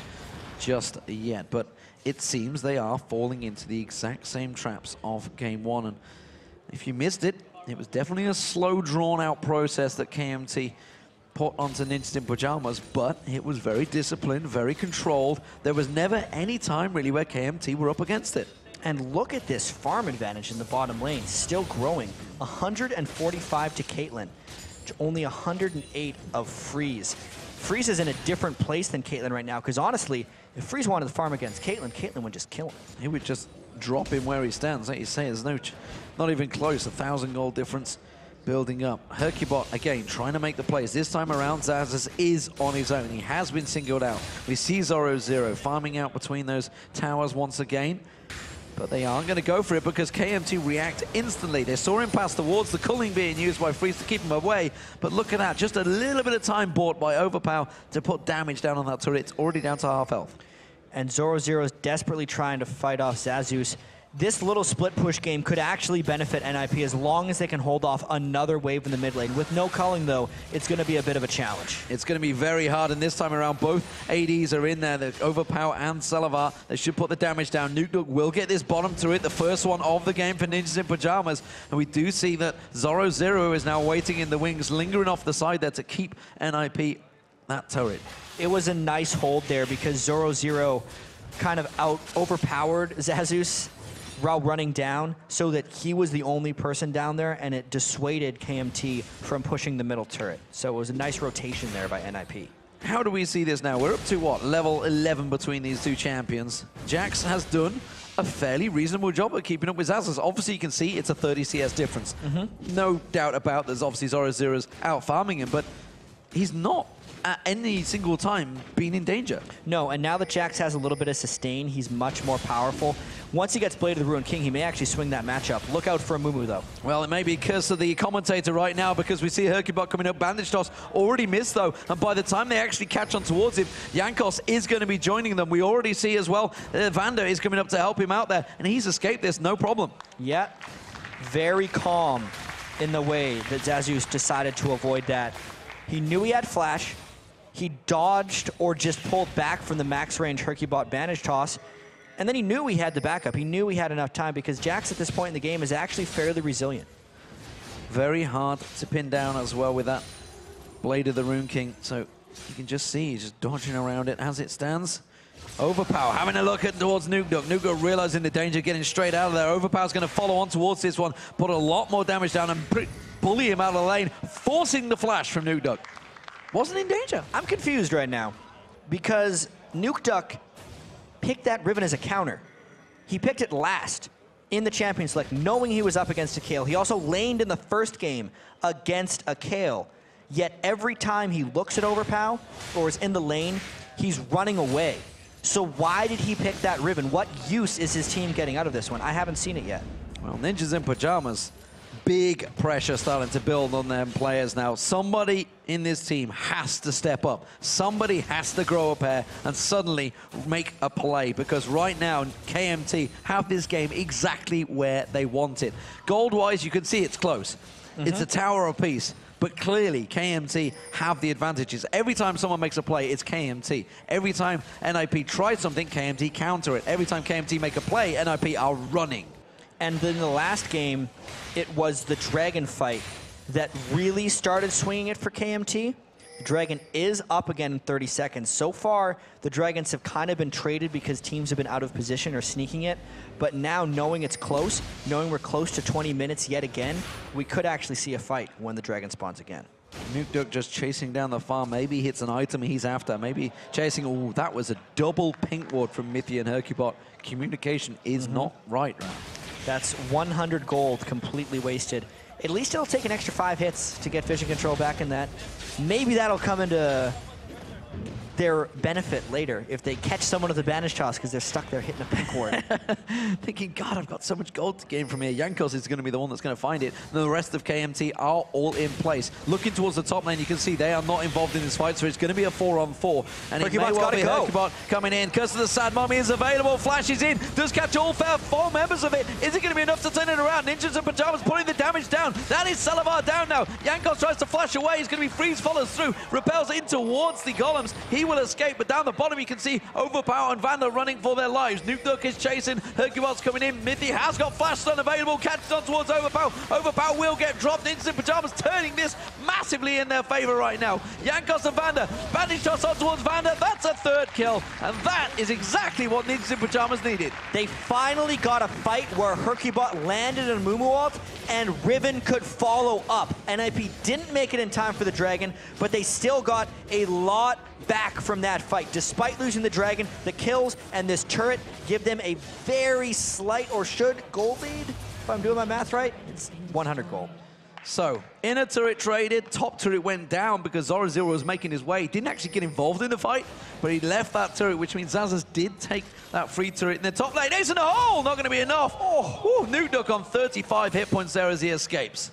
just yet. But it seems they are falling into the exact same traps of game 1. And if you missed it, it was definitely a slow, drawn-out process that KMT put onto Ninjas in Pajamas, but it was very disciplined, very controlled. There was never any time, really, where KMT were up against it. And look at this farm advantage in the bottom lane, still growing. 145 to Caitlyn, to only 108 of Freeze. Freeze is in a different place than Caitlyn right now, because honestly, if Freeze wanted to farm against Caitlyn, Caitlyn would just kill him. He would just drop him where he stands. Like you say, there's not even close, 1,000 gold difference building up. Hercubot, again, trying to make the plays. This time around, Zazas is on his own. He has been singled out. We see Zoro0 farming out between those towers once again. But they aren't going to go for it because KMT react instantly. They saw him pass towards the culling being used by Freeze to keep him away. But look at that, just a little bit of time bought by Overpower to put damage down on that turret. It's already down to half health. And Zoro0 is desperately trying to fight off Zazus. This little split push game could actually benefit NIP as long as they can hold off another wave in the mid lane. With no culling, though, it's going to be a bit of a challenge. It's going to be very hard, and this time around, both ADs are in there, the Overpower and Salavar. They should put the damage down. Nuke will get this bottom turret, the first one of the game for Ninjas in Pajamas. And we do see that Zoro0 is now waiting in the wings, lingering off the side there to keep NIP that turret. It was a nice hold there because Zoro0 kind of overpowered Zazus while running down so that he was the only person down there, and it dissuaded KMT from pushing the middle turret. So it was a nice rotation there by NIP. How do we see this now? We're up to what? Level 11 between these two champions. Jax has done a fairly reasonable job at keeping up with Zazas. Obviously, you can see it's a 30 CS difference. No doubt about there's obviously Zoro0's out farming him, but he's not at any single time been in danger. No, and now that Jax has a little bit of sustain, he's much more powerful. Once he gets Blade of the Ruined King, he may actually swing that matchup. Look out for a Mumu, though. Well, it may be curse of the commentator right now because we see Hercubot coming up. Bandage Toss already missed, though, and by the time they actually catch on towards him, Jankos is going to be joining them. We already see as well, Vander is coming up to help him out there, and he's escaped this, no problem. Yeah, very calm in the way that Zazus decided to avoid that. He knew he had flash. He dodged or just pulled back from the max range Hercubot Bandage Toss. And then he knew he had the backup. He knew he had enough time because Jax at this point in the game is actually fairly resilient. Very hard to pin down as well with that Blade of the Rune King. So you can just see he's just dodging around it as it stands. Overpower having a look at towards Nuke. Nuke realizing the danger, getting straight out of there. Overpower's going to follow on towards this one, put a lot more damage down and bully him out of the lane, forcing the flash from Nuke. Wasn't in danger. I'm confused right now because Nuke picked that Riven as a counter. He picked it last in the Champions Select, knowing he was up against a Kayle. He also laned in the first game against a Kayle. Yet every time he looks at Overpow or is in the lane, he's running away. So why did he pick that Riven? What use is his team getting out of this one? I haven't seen it yet. Well, Ninjas in Pajamas, big pressure starting to build on them players now. Somebody in this team has to step up. Somebody has to grow a pair and suddenly make a play, because right now KMT have this game exactly where they want it. Gold-wise, you can see it's close. It's a tower apiece. But clearly, KMT have the advantages. Every time someone makes a play, it's KMT. Every time NIP tries something, KMT counter it. Every time KMT make a play, NIP are running. And then in the last game, it was the Dragon fight that really started swinging it for KMT. The Dragon is up again in 30 seconds. So far, the Dragons have kind of been traded because teams have been out of position or sneaking it. But now, knowing it's close, knowing we're close to 20 minutes yet again, we could actually see a fight when the Dragon spawns again. Nuke just chasing down the farm. Maybe he hits an item he's after. Maybe chasing. Oh, that was a double pink ward from Mythi and Hercubot. Communication is not right. That's 100 gold completely wasted. At least it'll take an extra 5 hits to get vision control back in that. Maybe that'll come into their benefit later if they catch someone with a bandage toss because they're stuck there hitting a pink ward. Thinking, God, I've got so much gold to gain from here. Jankos is going to be the one that's going to find it. And the rest of KMT are all in place. Looking towards the top lane, you can see they are not involved in this fight, so it's going to be a 4-on-4. And it may well be Hercubot coming in. Curse of the Sad Mummy is available. Flash is in. Does catch all 4 members of it. Is it going to be enough to turn it around? Ninjas in Pajamas putting the damage down. That is Salavar down now. Jankos tries to flash away. He's going to be freeze, follows through. Repels in towards the golems. He will escape, but down the bottom you can see Overpower and Vander running for their lives. Nuke is chasing. Hercubot's coming in. Mythi has got Flash Stun available. Catches on towards Overpower. Overpower will get dropped. Ninjas in Pajamas turning this massively in their favor right now. Jankos and Vander. Bandage toss on towards Vander. That's a 3rd kill. And that is exactly what Ninjas in Pajamas needed. They finally got a fight where Hercubot landed on Mumu ult and Riven could follow up. NIP didn't make it in time for the Dragon, but they still got a lot back from that fight. Despite losing the Dragon, the kills and this turret give them a very slight, or should, gold lead. If I'm doing my math right, it's 100 gold. So, inner turret traded, top turret went down because Zoro was making his way. Didn't actually get involved in the fight, but he left that turret, which means Zazas did take that free turret in the top lane. Ace in the hole, not going to be enough. Oh, Nuke Duck on 35 hit points there as he escapes.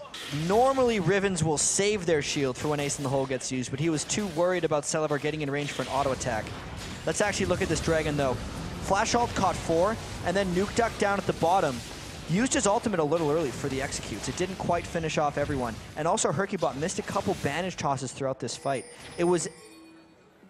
Normally, Rivens will save their shield for when Ace in the hole gets used, but he was too worried about Celavar getting in range for an auto attack. Let's actually look at this Dragon, though. Flash ult caught 4, and then Nuke Duck down at the bottom. Used his ultimate a little early for the executes. It didn't quite finish off everyone. And also, Hercubot missed a couple bandage tosses throughout this fight. It was,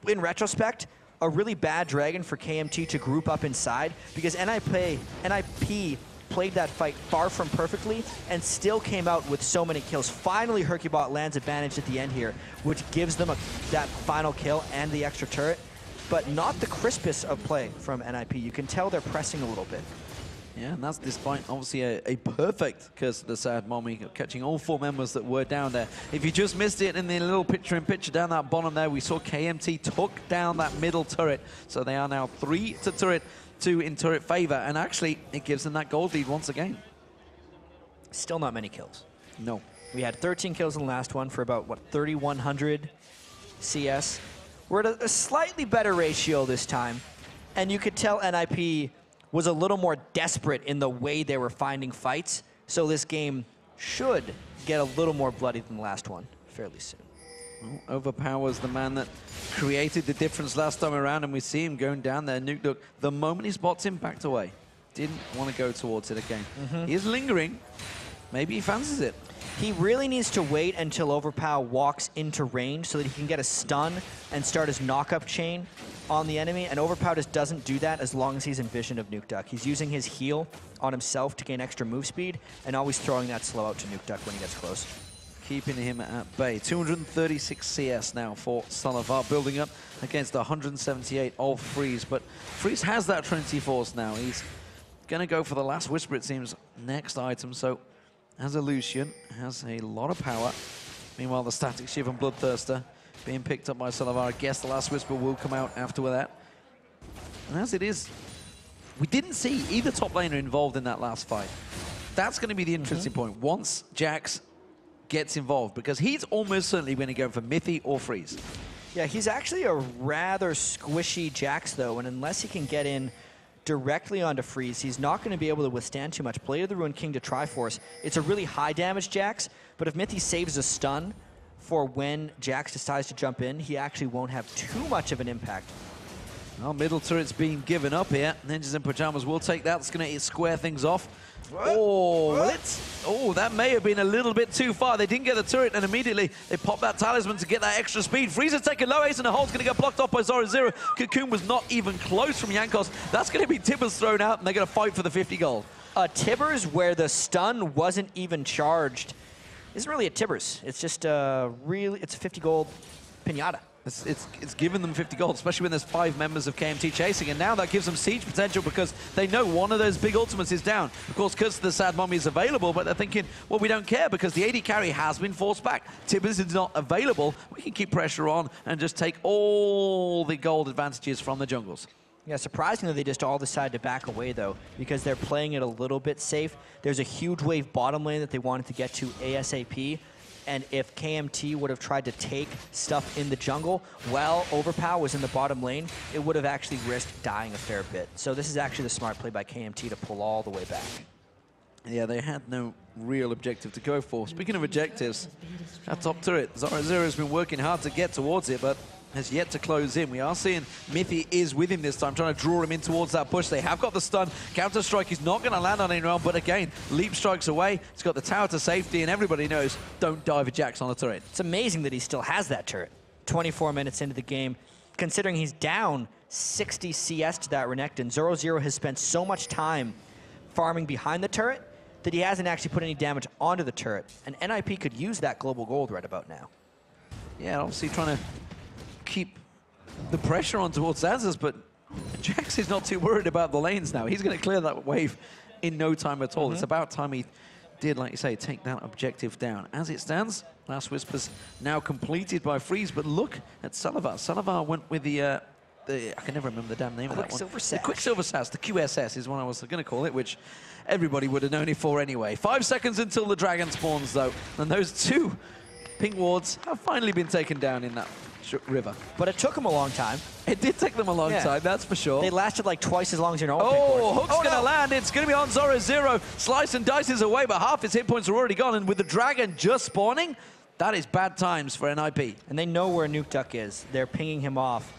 in retrospect, a really bad Dragon for KMT to group up inside because NIP played that fight far from perfectly and still came out with so many kills. Finally, Hercubot lands a bandage at the end here, which gives them that final kill and the extra turret, but not the crispest of play from NIP. You can tell they're pressing a little bit. Yeah, and that's despite obviously a perfect Curse of the Sad Mommy, catching all 4 members that were down there. If you just missed it in the little picture-in-picture down that bottom there, we saw KMT took down that middle turret. So they are now 3 to turret, 2 in turret favor, and actually it gives them that gold lead once again. Still not many kills. No. We had 13 kills in the last one for about, what, 3,100 CS. We're at a slightly better ratio this time, and you could tell NIP was a little more desperate in the way they were finding fights, so this game should get a little more bloody than the last one fairly soon. Well, Overpower's the man that created the difference last time around, and we see him going down there. Nuke Duck, the moment he spots him, backed away. Didn't want to go towards it again. He is lingering. Maybe he fancies it. He really needs to wait until Overpower walks into range so that he can get a stun and start his knock-up chain on the enemy, and Overpower just doesn't do that as long as he's in vision of Nuke Duck. He's using his heal on himself to gain extra move speed and always throwing that slow out to Nuke Duck when he gets close. Keeping him at bay. 236 CS now for Salavar, building up against 178 of Freeze, but Freeze has that Trinity Force now. He's going to go for the last Whisper, it seems, next item, so has a Lucian, has a lot of power. Meanwhile, the Static Shiv and Bloodthirster being picked up by Salavar. I guess the last Whisper will come out after that. And as it is, we didn't see either top laner involved in that last fight. That's going to be the interesting point once Jax gets involved, because he's almost certainly going to go for Mithy or Freeze. Yeah, he's actually a rather squishy Jax, though, and unless he can get in directly onto Freeze, he's not going to be able to withstand too much. Blade of the Ruined King to Triforce. It's a really high damage Jax, but if Mithy saves a stun for when Jax decides to jump in, he actually won't have too much of an impact. Well, middle turret's being given up here. Ninjas in Pajamas will take that. It's going to square things off. Oh, that may have been a little bit too far. They didn't get the turret, and immediately they pop that talisman to get that extra speed. Freezer's taking low, Ace in the hole's going to get blocked off by Zoro Zero. Cocoon was not even close from Jankos. That's going to be Tibbers thrown out, and they're going to fight for the 50 gold. Tibbers, where the stun wasn't even charged, isn't really a Tibbers. It's just it's a 50 gold pinata. It's given them 50 gold, especially when there's 5 members of KMT chasing, and now that gives them siege potential because they know one of those big ultimates is down. Of course, Curse of the Sad Mommy is available, but they're thinking, well, we don't care because the AD carry has been forced back. Tibbers is not available. We can keep pressure on and just take all the gold advantages from the jungles. Yeah, surprisingly, they just all decided to back away, though, because they're playing it a little bit safe. There's a huge wave bottom lane that they wanted to get to ASAP. And if KMT would have tried to take stuff in the jungle while Overpower was in the bottom lane, it would have actually risked dying a fair bit. So this is actually the smart play by KMT to pull all the way back. Yeah, they had no real objective to go for. Speaking of objectives, that top turret, Zoro Zero has been working hard to get towards it, but has yet to close in. We are seeing Mithy is with him this time, trying to draw him in towards that push. They have got the stun. Counter-strike is not going to land on anyone, but again, leap strikes away. He's got the tower to safety, and everybody knows, don't dive a Jax on the turret. It's amazing that he still has that turret. 24 minutes into the game, considering he's down 60 CS to that Renekton. Zoro Zero has spent so much time farming behind the turret that he hasn't actually put any damage onto the turret, and NIP could use that global gold right about now. Yeah, obviously trying to keep the pressure on towards Zazas, but Jax is not too worried about the lanes now. He's going to clear that wave in no time at all. It's about time he did, like you say, take that objective down. As it stands, Last Whisper's now completed by Freeze, but look at Salavar. Salavar went with the I can never remember the damn name of that one. Quicksilver Sash. The Quicksilver Sash, the QSS is what I was going to call it, which everybody would have known it for anyway. 5 seconds until the dragon spawns, though. And those 2 pink wards have finally been taken down in that river. But it took them a long time. It did take them a long time, that's for sure. They lasted like twice as long as your normal pink ward. Hook's going to land. It's going to be on Zoro Zero. Slice and dices away, but half his hit points are already gone. And with the dragon just spawning, that is bad times for NIP. And they know where Nuke Duck is. They're pinging him off.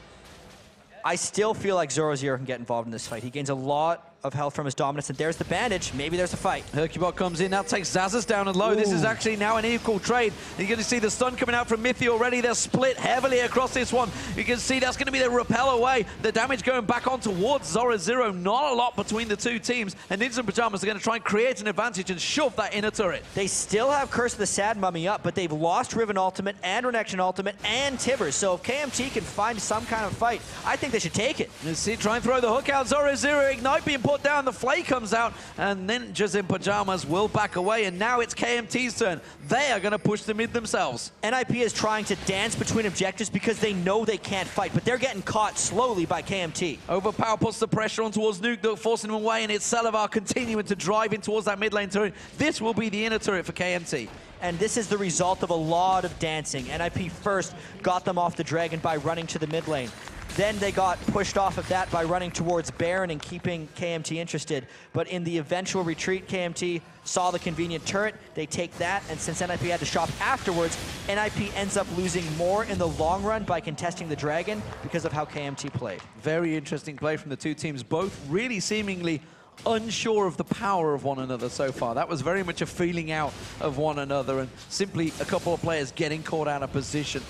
I still feel like Zoro Zero can get involved in this fight. He gains a lot of health from his dominance, and there's the bandage. Maybe there's a fight. Hercubot comes in, now takes Zazas down and low. Ooh. This is actually now an equal trade. You're going to see the stun coming out from Mithy already. They're split heavily across this one. You can see that's going to be the repel away. The damage going back on towards Zoro Zero. Not a lot between the 2 teams. And Ninjas and Pajamas are going to try and create an advantage and shove that inner turret. They still have Curse of the Sad Mummy up, but they've lost Riven Ultimate and Renection Ultimate and Tibbers. So if KMT can find some kind of fight, I think they should take it. Let's see, try and throw the hook out. Zoro Zero, Ignite being put down. The Flake comes out, and Ninjas in Pajamas will back away, and now it's KMT's turn. They are going to push the mid themselves. NIP is trying to dance between objectives because they know they can't fight, but they're getting caught slowly by KMT. Overpower puts the pressure on towards Nuke Duck, forcing him away, and it's Selavar continuing to drive in towards that mid lane turret. This will be the inner turret for KMT. And this is the result of a lot of dancing. NIP first got them off the dragon by running to the mid lane. Then they got pushed off of that by running towards Baron and keeping KMT interested. But in the eventual retreat, KMT saw the convenient turret. They take that, and since NIP had to shop afterwards, NIP ends up losing more in the long run by contesting the dragon because of how KMT played. Very interesting play from the 2 teams, both really seemingly unsure of the power of one another so far. That was very much a feeling out of one another and simply a couple of players getting caught out of position.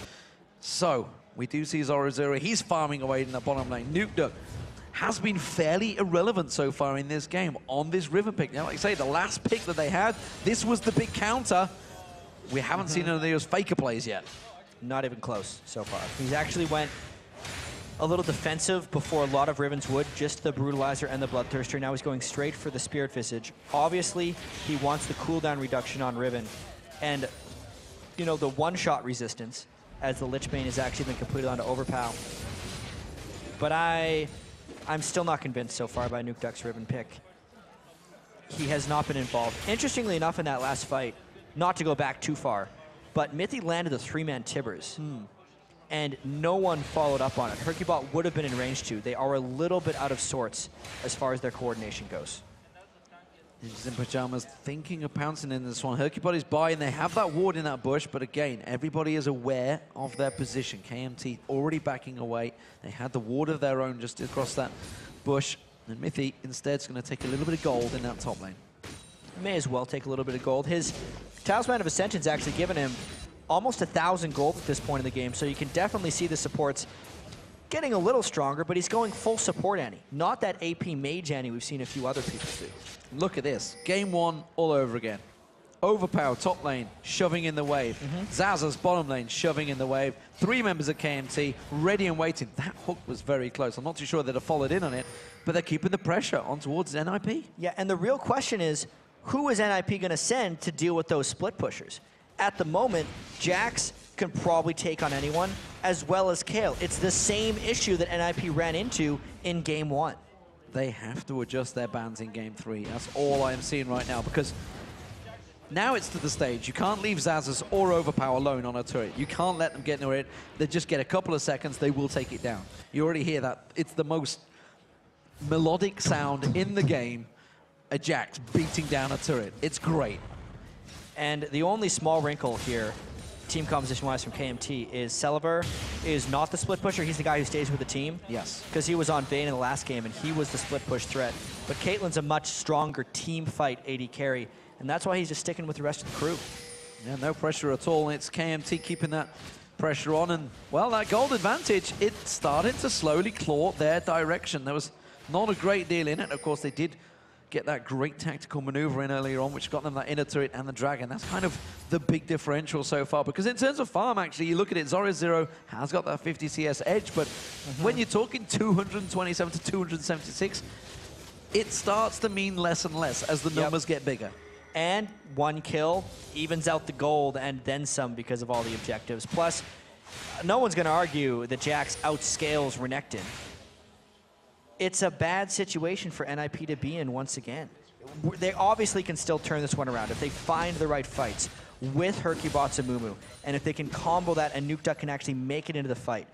So we do see Zoro Zero. He's farming away in the bottom lane. Nuke Duck has been fairly irrelevant so far in this game on this river pick. Now, like I say, the last pick that they had, this was the big counter. We haven't seen any of those faker plays yet. Not even close so far. He's actually went a little defensive before a lot of Rivens would, just the Brutalizer and the Bloodthirster. Now he's going straight for the Spirit Visage. Obviously, he wants the cooldown reduction on Riven. And, you know, the one-shot resistance, as the Lich Bane has actually been completed onto Overpow. But I'm still not convinced so far by Nuke Duck's Riven pick. He has not been involved. Interestingly enough, in that last fight, not to go back too far, but Mithy landed a 3-man Tibbers. And no one followed up on it. Hercubot would have been in range too. They are a little bit out of sorts as far as their coordination goes. Ninjas in Pajamas thinking of pouncing in this one. Hercubot is by, and they have that ward in that bush, but again, everybody is aware of their position. KMT already backing away. They had the ward of their own just across that bush, and Mithy instead is going to take a little bit of gold in that top lane. May as well take a little bit of gold. His Talisman of Ascension's actually given him almost 1,000 gold at this point in the game, so you can definitely see the supports getting a little stronger, but he's going full support Annie. Not that AP mage Annie we've seen a few other people do. Look at this. Game 1 all over again. Overpower, top lane, shoving in the wave. Zazas, bottom lane, shoving in the wave. 3 members of KMT, ready and waiting. That hook was very close. I'm not too sure they'd have followed in on it, but they're keeping the pressure on towards NIP. Yeah, and the real question is, who is NIP going to send to deal with those split pushers? At the moment, Jax can probably take on anyone, as well as Kale. It's the same issue that NIP ran into in Game 1. They have to adjust their bans in Game 3. That's all I am seeing right now, because now it's to the stage. You can't leave Zazas or Overpower alone on a turret. You can't let them get near it. They just get a couple of seconds, they will take it down. You already hear that. It's the most melodic sound in the game, a Jax beating down a turret. It's great. And the only small wrinkle here, team composition-wise from KMT, is Selavar is not the split pusher. He's the guy who stays with the team. Yes. Because he was on Vayne in the last game, and he was the split push threat. But Caitlyn's a much stronger team fight AD carry, and that's why he's just sticking with the rest of the crew. Yeah, no pressure at all. It's KMT keeping that pressure on, and, well, that gold advantage, it started to slowly claw their direction. There was not a great deal in it. Of course, they did get that great tactical maneuver in earlier on, which got them that inner turret and the dragon. That's kind of the big differential so far, because in terms of farm, actually, you look at it, Zoro Zero has got that 50 CS edge, but when you're talking 227 to 276, it starts to mean less and less as the numbers get bigger. And 1 kill evens out the gold and then some because of all the objectives. Plus, no one's going to argue that Jax outscales Renekton. it's a bad situation for NIP to be in once again. They obviously can still turn this one around if they find the right fights with Herkybots and Mumu, and if they can combo that and NukeDuck can actually make it into the fight.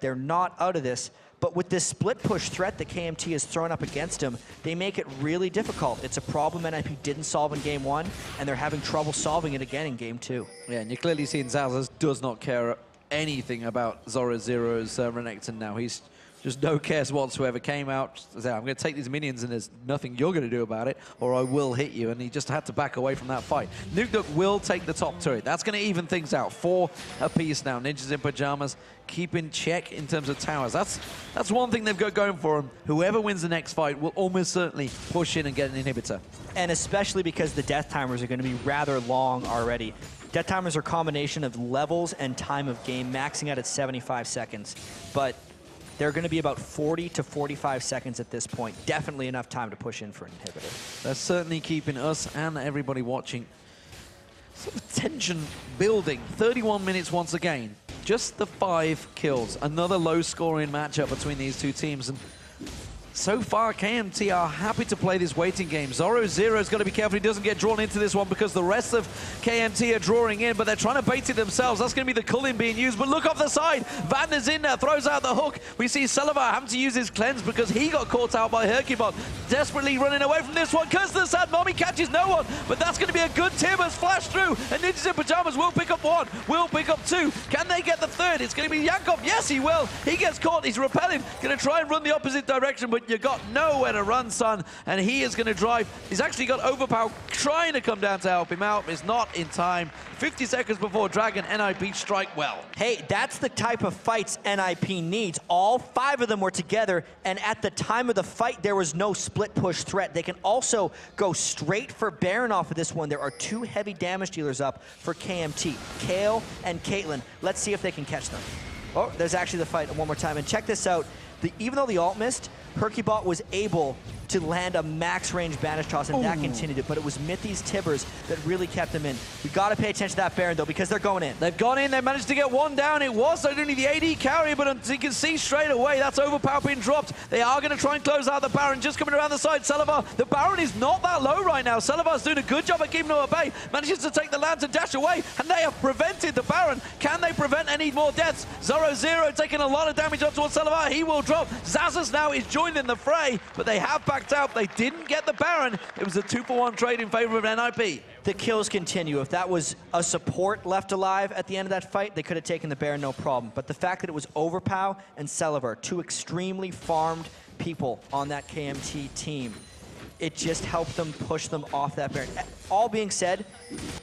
They're not out of this, but with this split push threat that KMT has thrown up against them, they make it really difficult. It's a problem NIP didn't solve in Game 1, and they're having trouble solving it again in Game 2. Yeah, and you're clearly seeing Zazas does not care anything about Zoro Zero's Renekton now. He's just no cares whatsoever. Came out, said, I'm going to take these minions and there's nothing you're going to do about it, or I will hit you. And he just had to back away from that fight. NukeDuck will take the top turret. That's going to even things out. 4 apiece now. Ninjas in Pajamas keep in check in terms of towers. That's one thing they've got going for them. Whoever wins the next fight will almost certainly push in and get an inhibitor. And especially because the death timers are going to be rather long already. Death timers are a combination of levels and time of game, maxing out at 75 seconds. But they're going to be about 40 to 45 seconds at this point. Definitely enough time to push in for an inhibitor. They're certainly keeping us and everybody watching sort of tension building. 31 minutes once again. Just the 5 kills. Another low-scoring matchup between these two teams. And so far, KMT are happy to play this waiting game. Zoro Zero's got to be careful he doesn't get drawn into this one because the rest of KMT are drawing in, but they're trying to bait it themselves. That's going to be the culling being used, but look off the side. Vander's in there, throws out the hook. We see Salivar having to use his cleanse because he got caught out by Herkybot. Desperately running away from this one. Curse the Sad Mommy catches no one, but that's going to be a good Timbers flash through, and Ninjas in Pajamas will pick up 1, will pick up 2. Can they get the 3rd? It's going to be Yankov. Yes, he will. He gets caught. He's repelling. Going to try and run the opposite direction, but you got nowhere to run, son, and he is going to drive. He's actually got Overpower trying to come down to help him out. It's not in time. 50 seconds before Dragon, NIP strike well. Hey, that's the type of fights NIP needs. All 5 of them were together, and at the time of the fight, there was no split push threat. They can also go straight for Baron off of this one. There are 2 heavy damage dealers up for KMT, Kale and Caitlyn. Let's see if they can catch them. Oh, there's actually the fight one more time, and check this out. Even though the ult missed, Herkybot was able to land a max range banish toss, and that continued it. But it was Mithy's Tibbers that really kept him in. We got to pay attention to that Baron, though, because they're going in. They've gone in. They managed to get 1 down. It was only the AD carry, but you can see straight away that's Overpower being dropped. They are going to try and close out the Baron. Just coming around the side, Salivar. The Baron is not that low right now. Salivar's doing a good job at keeping him at bay. Manages to take the lands and dash away, and they have prevented the Baron. Can they prevent any more deaths? Zoro Zero taking a lot of damage up towards Salivar. He will drop. Zazas now is joining the fray, but they have backed out. They didn't get the Baron. It was a 2-for-1 trade in favor of NIP. The kills continue. If that was a support left alive at the end of that fight, they could have taken the Baron, no problem. But the fact that it was Overpow and Salivar, 2 extremely farmed people on that KMT team, it just helped them push them off that Baron. All being said,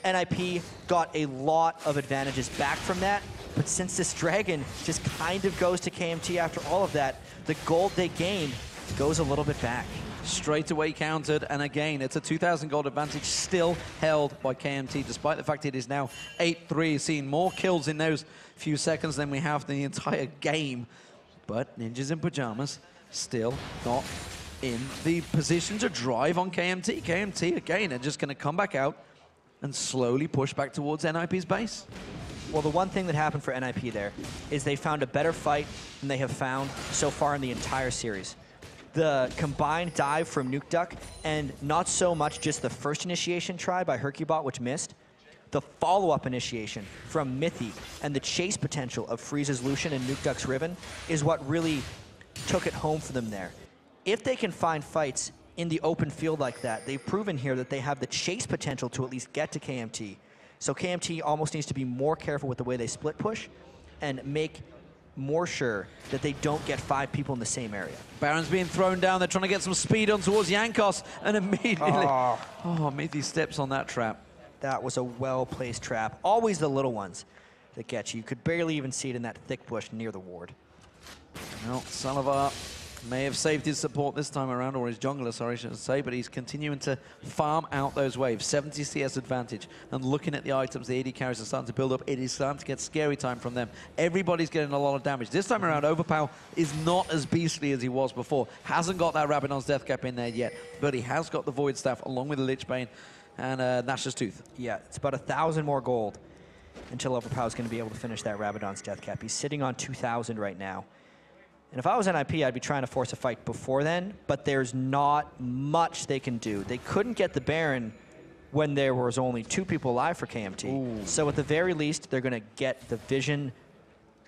NIP got a lot of advantages back from that, but since this Dragon just kind of goes to KMT after all of that, the gold they gained goes a little bit back. Straight away countered, and again, it's a 2,000 gold advantage still held by KMT, despite the fact it is now 8-3, seeing more kills in those few seconds than we have the entire game. But Ninjas in Pajamas still not in the position to drive on KMT. KMT, again, are just going to come back out and slowly push back towards NIP's base. Well, the one thing that happened for NIP there is they found a better fight than they have found so far in the entire series. The combined dive from NukeDuck, and not so much just the first initiation try by Herkybot, which missed, the follow-up initiation from Mithy and the chase potential of Freeze's Lucian and NukeDuck's Riven is what really took it home for them there. If they can find fights in the open field like that, they've proven here that they have the chase potential to at least get to KMT. So KMT almost needs to be more careful with the way they split push and make more sure that they don't get 5 people in the same area. Baron's being thrown down. They're trying to get some speed on towards Yankos, and immediately... Oh, Mithy steps on that trap. That was a well-placed trap. Always the little ones that get you. You could barely even see it in that thick bush near the ward. Well, Salivar may have saved his support this time around, or his jungler, sorry, I should say, but he's continuing to farm out those waves. 70 CS advantage. And looking at the items the AD carries are starting to build up, it is starting to get scary time from them. Everybody's getting a lot of damage. This time around, Overpower is not as beastly as he was before. Hasn't got that Rabadon's Death Cap in there yet, but he has got the Void Staff along with the Lich Bane and Nash's Tooth. Yeah, it's about 1,000 more gold until Overpower's going to be able to finish that Rabadon's Death Cap. He's sitting on 2,000 right now. And if I was NIP, I'd be trying to force a fight before then, but there's not much they can do. They couldn't get the Baron when there was only 2 people alive for KMT. Ooh. So at the very least, they're going to get the vision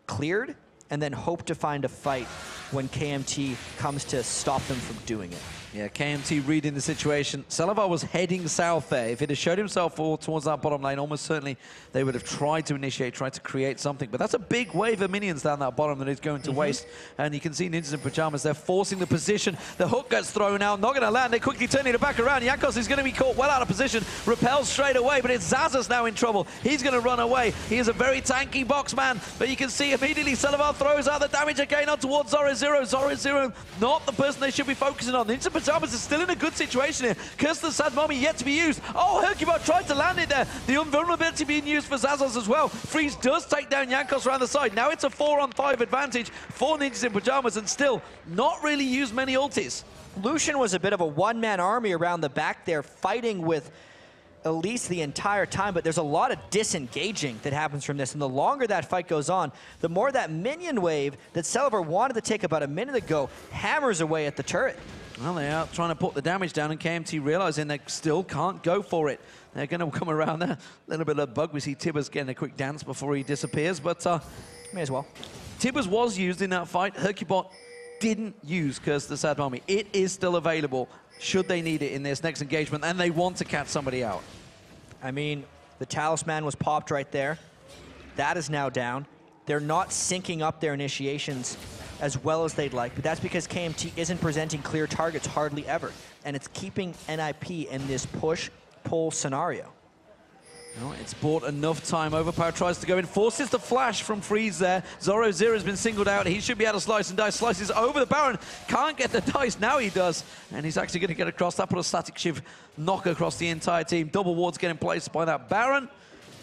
cleared and then hope to find a fight when KMT comes to stop them from doing it. Yeah, KMT reading the situation. Selavar was heading south there. If it had showed himself towards that bottom lane, almost certainly they would have tried to initiate, tried to create something. But that's a big wave of minions down that bottom that is going to waste. And you can see Ninjas in Pajamas, they're forcing the position. The hook gets thrown out, not going to land. They're quickly turning it back around. Jankos is going to be caught well out of position, repels straight away, but it's Zazas now in trouble. He's going to run away. He is a very tanky box man, but you can see immediately Selavar throws out the damage again on towards Zoro0. Zoro0 not the person they should be focusing on. Ninjas in Pajamas is still in a good situation here. Curse the Sad Mommy yet to be used. Oh, Hercubot tried to land it there. The invulnerability being used for Zazas as well. Freeze does take down Jankos around the side. Now it's a 4-on-5 advantage for Ninjas in Pajamas and still not really used many ultis. Lucian was a bit of a one-man army around the back there, fighting with Elise the entire time, but there's a lot of disengaging that happens from this, and the longer that fight goes on, the more that minion wave that Selavar wanted to take about a minute ago hammers away at the turret. Well, they are trying to put the damage down, and KMT realizing they still can't go for it. They're going to come around there. A little bit of bug. We see Tibbers getting a quick dance before he disappears, but may as well. Tibbers was used in that fight. Hercubot didn't use Curse the Sad Mommy. It is still available should they need it in this next engagement, and they want to catch somebody out. I mean, the Talisman was popped right there. That is now down. They're not syncing up their initiations as well as they'd like, but that's because KMT isn't presenting clear targets hardly ever, and it's keeping NIP in this push-pull scenario. No, it's bought enough time. Overpower tries to go in, forces the flash from Freeze there. Zoro0 has been singled out. He should be able to slice and dice. Slices over the Baron. Can't get the dice. Now he does. And he's actually going to get across. That put a static shiv knock across the entire team. Double wards getting placed by that Baron.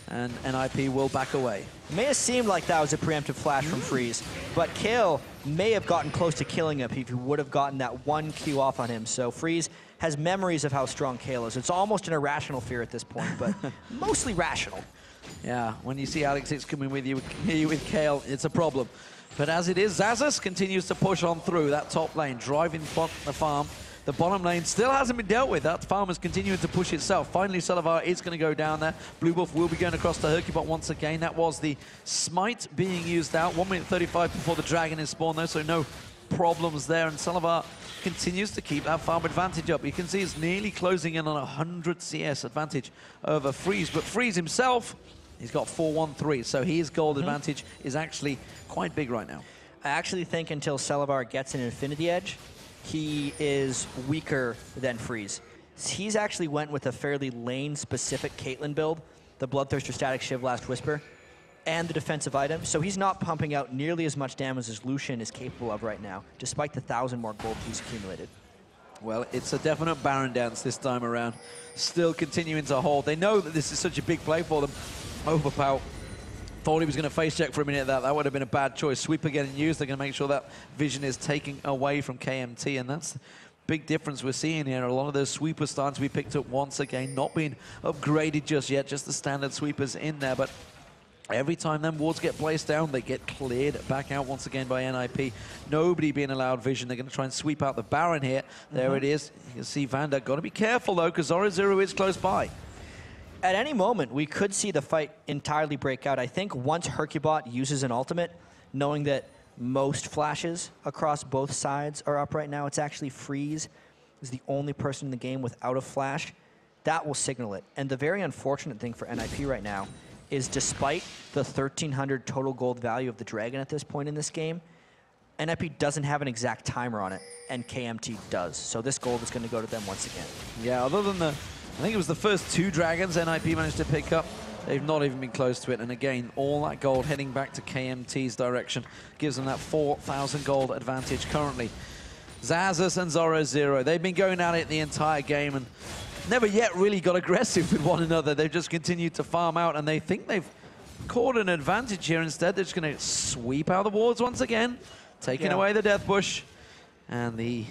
And NIP will back away. It may have seemed like that was a preemptive flash from Freeze, but Kale may have gotten close to killing him if he would have gotten that 1 Q off on him. So Freeze has memories of how strong Kale is. It's almost an irrational fear at this point, but mostly rational. Yeah, when you see Alex Hicks coming with you with Kale, it's a problem. But as it is, Zazas continues to push on through that top lane, driving the farm. The bottom lane still hasn't been dealt with. That farm is continuing to push itself. Finally, Selavar is going to go down there. Blue Buff will be going across to Hercubot once again. That was the smite being used out. 1 minute 35 before the dragon is spawned though, so no problems there. And Selavar continues to keep that farm advantage up. You can see it's nearly closing in on 100 CS advantage over Freeze. But Freeze himself, he's got 4-1-3, so his gold advantage is actually quite big right now. I actually think until Selavar gets an Infinity Edge, he is weaker than Freeze. He's actually went with a fairly lane-specific Caitlyn build, the Bloodthirster Static Shiv Last Whisper, and the defensive item, so he's not pumping out nearly as much damage as Lucian is capable of right now, despite the 1,000 more gold he's accumulated. Well, it's a definite Baron dance this time around. Still continuing to hold. They know that this is such a big play for them. Overpower thought he was going to face check for a minute. That would have been a bad choice. Sweeper getting used. They're going to make sure that vision is taken away from KMT, and that's the big difference we're seeing here. A lot of those sweepers starting to be picked up once again, not being upgraded just yet, just the standard sweepers in there. But every time them wards get placed down, they get cleared back out once again by NIP. Nobody being allowed vision. They're going to try and sweep out the Baron here. There it is. You can see Vanda. Got to be careful, though, because Zoro0 is close by. At any moment, we could see the fight entirely break out. I think once Hercubot uses an ultimate, knowing that most flashes across both sides are up right now, it's actually Freeze is the only person in the game without a flash. That will signal it. And the very unfortunate thing for NIP right now is despite the 1,300 total gold value of the Dragon at this point in this game, NIP doesn't have an exact timer on it, and KMT does. So this gold is going to go to them once again. Yeah, other than I think it was the first 2 dragons NIP managed to pick up. They've not even been close to it. And again, all that gold heading back to KMT's direction gives them that 4,000 gold advantage currently. Zazas and Zoro0, they've been going at it the entire game and never yet really got aggressive with one another. They've just continued to farm out, and they think they've caught an advantage here. Instead, they're just going to sweep out the wards once again, taking away the Death Bush, and the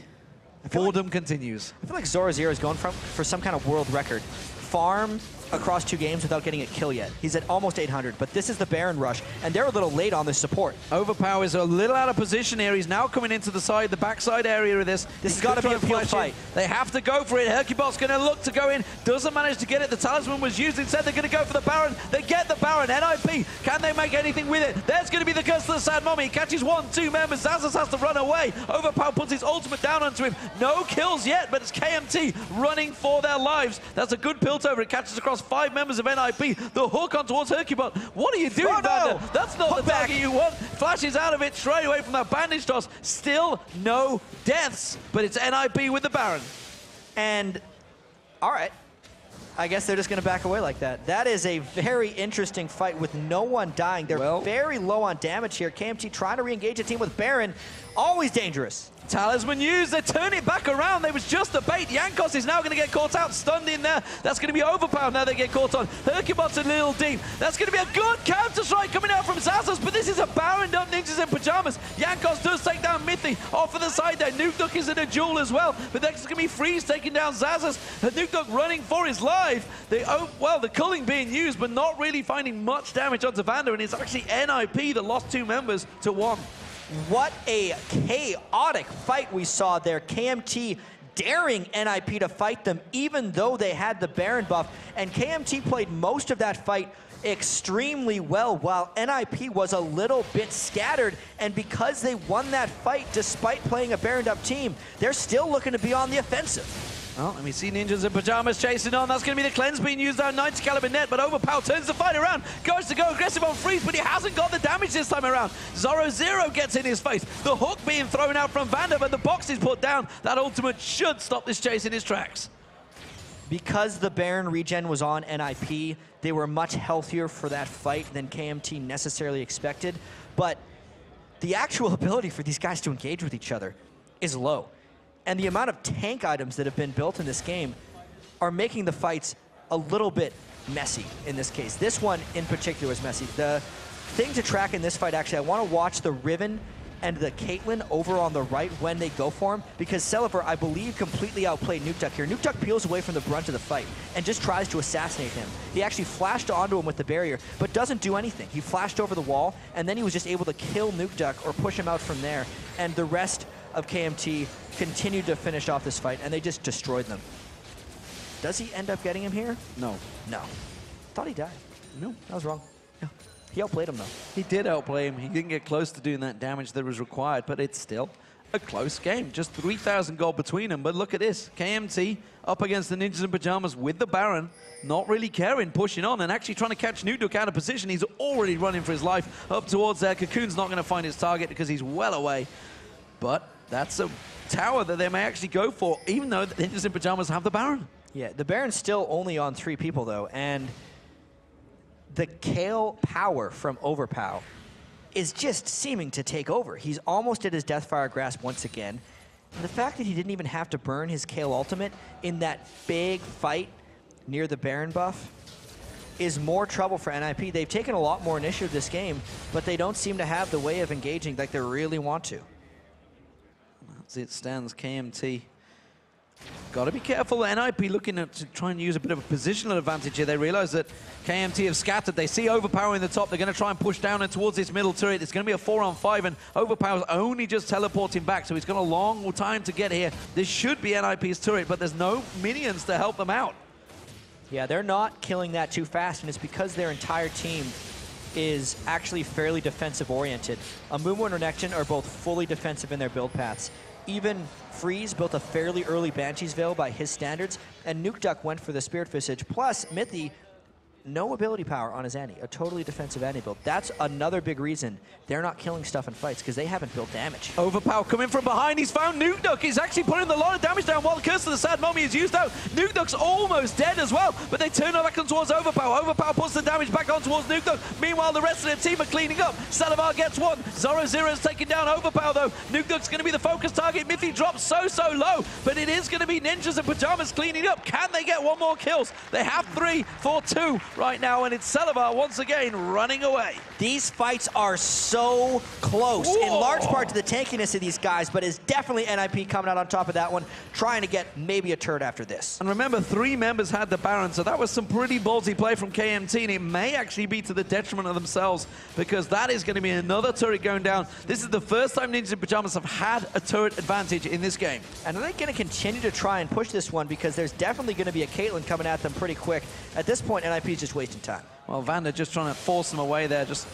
boredom continues. I feel like Zoro0 is going for some kind of world record. Farm across 2 games without getting a kill yet. He's at almost 800, but this is the Baron rush, and they're a little late on this support. Overpower is a little out of position here. He's now coming into the backside area of this. This has got to be a pure fight. They have to go for it. Hercubot's going to look to go in. Doesn't manage to get it. The talisman was used. Instead, they're going to go for the Baron. They get the Baron. NIP, can they make anything with it? There's going to be the curse of the Sad Mommy. He catches 1, 2 members. Zazas has to run away. Overpower puts his ultimate down onto him. No kills yet, but it's KMT running for their lives. That's a good pilt over. It catches across 5 members of NIP. The hook on towards Hercubot. What are you doing, Vander? That's not the target you want. Flashes out of it straight away from that bandage toss. Still no deaths, but it's NIP with the Baron. And, all right. I guess they're just going to back away like that. That is a very interesting fight with no one dying. They're very low on damage here. KMT trying to re-engage a team with Baron. Always dangerous. Talisman used, they turn it back around. There was just a bait. Jankos is now going to get caught out, stunned in there. That's going to be overpowered now they get caught on. Hercubot's a little deep. That's going to be a good counter strike coming out from Zazas, but this is a Baron up Ninjas in Pajamas. Jankos does take down Mithy off to the side there. Nuke Duck is in a duel as well, but next is going to be Freeze taking down Zazas. Nuke Duck running for his life. The culling being used, but not really finding much damage onto Vander, and it's actually NIP that lost 2 members to 1. What a chaotic fight we saw there. KMT daring NIP to fight them even though they had the Baron buff. And KMT played most of that fight extremely well while NIP was a little bit scattered. And because they won that fight despite playing a Baroned up team, they're still looking to be on the offensive. Well, let me see Ninjas in Pajamas chasing on. That's going to be the cleanse being used out 90 caliber net, but Overpower turns the fight around. Goes to go aggressive on Freeze, but he hasn't got the damage this time around. Zoro gets in his face. The hook being thrown out from Vander, but the box is put down. That ultimate should stop this chase in his tracks. Because the Baron regen was on NIP, they were much healthier for that fight than KMT necessarily expected. But the actual ability for these guys to engage with each other is low. And the amount of tank items that have been built in this game are making the fights a little bit messy in this case. This one in particular is messy. The thing to track in this fight, actually, I want to watch the Riven and the Caitlyn over on the right when they go for him, because Celeber, I believe, completely outplayed Nuke Duck here. Nuke Duck peels away from the brunt of the fight and just tries to assassinate him. He actually flashed onto him with the barrier, but doesn't do anything. He flashed over the wall, and then he was just able to kill Nuke Duck or push him out from there. And the rest of KMT continued to finish off this fight, and they just destroyed them. Does he end up getting him here? No. No. Thought he died. No. That was wrong. Yeah. He outplayed him, though. He did outplay him. He didn't get close to doing that damage that was required, but it's still a close game. Just 3,000 gold between them. But look at this. KMT up against the Ninjas in Pajamas with the Baron, not really caring, pushing on, and actually trying to catch Nuke Duck out of position. He's already running for his life up towards there. Cocoon's not going to find his target because he's well away. But that's a tower that they may actually go for, even though the Ninjas in Pajamas have the Baron. Yeah, the Baron's still only on 3 people, though, and the Kayle power from Overpow is just seeming to take over. He's almost at his Deathfire grasp once again. And the fact that he didn't even have to burn his Kayle ultimate in that big fight near the Baron buff is more trouble for NIP. They've taken a lot more initiative this game, but they don't seem to have the way of engaging like they really want to. As it stands, KMT got to be careful. NIP looking to try and use a bit of a positional advantage here. They realize that KMT have scattered. They see Overpower in the top. They're going to try and push down and towards this middle turret. It's going to be a 4-on-5, and Overpower's only just teleporting back, so he's got a long time to get here. This should be NIP's turret, but there's no minions to help them out. Yeah, they're not killing that too fast, and it's because their entire team is actually fairly defensive-oriented. Amumu and Renekton are both fully defensive in their build paths. Even Freeze built a fairly early Banshee's Veil by his standards, and Nuke Duck went for the Spirit Visage. Plus, Mithy, no ability power on his Annie, a totally defensive Annie build. That's another big reason they're not killing stuff in fights, because they haven't built damage. Overpower coming from behind. He's found Nuke Duck. He's actually putting a lot of damage down while the Curse of the Sad Mommy is used out. Nuke Duck's almost dead as well, but they turn back on towards Overpower. Overpower puts the damage back on towards Nuke Duck. Meanwhile, the rest of the team are cleaning up. Salavar gets one. Zoro's taking down Overpower, though. Nuke Duck's going to be the focus target. Mithy drops so low, but it is going to be Ninjas in Pajamas cleaning up. Can they get 1 more kills? They have 3 for 2. right now, and it's Selavar once again running away. These fights are so close, in Whoa. large part to the tankiness of these guys, but it's definitely NIP coming out on top of that one, trying to get maybe a turret after this. And remember, 3 members had the Baron, so that was some pretty ballsy play from KMT, and it may actually be to the detriment of themselves, because that is going to be another turret going down. This is the first time Ninjas in Pajamas have had a turret advantage in this game. And are they going to continue to try and push this one, because there's definitely going to be a Caitlyn coming at them pretty quick. At this point, NIP is just wasting time. Well, Vander just trying to force them away there, just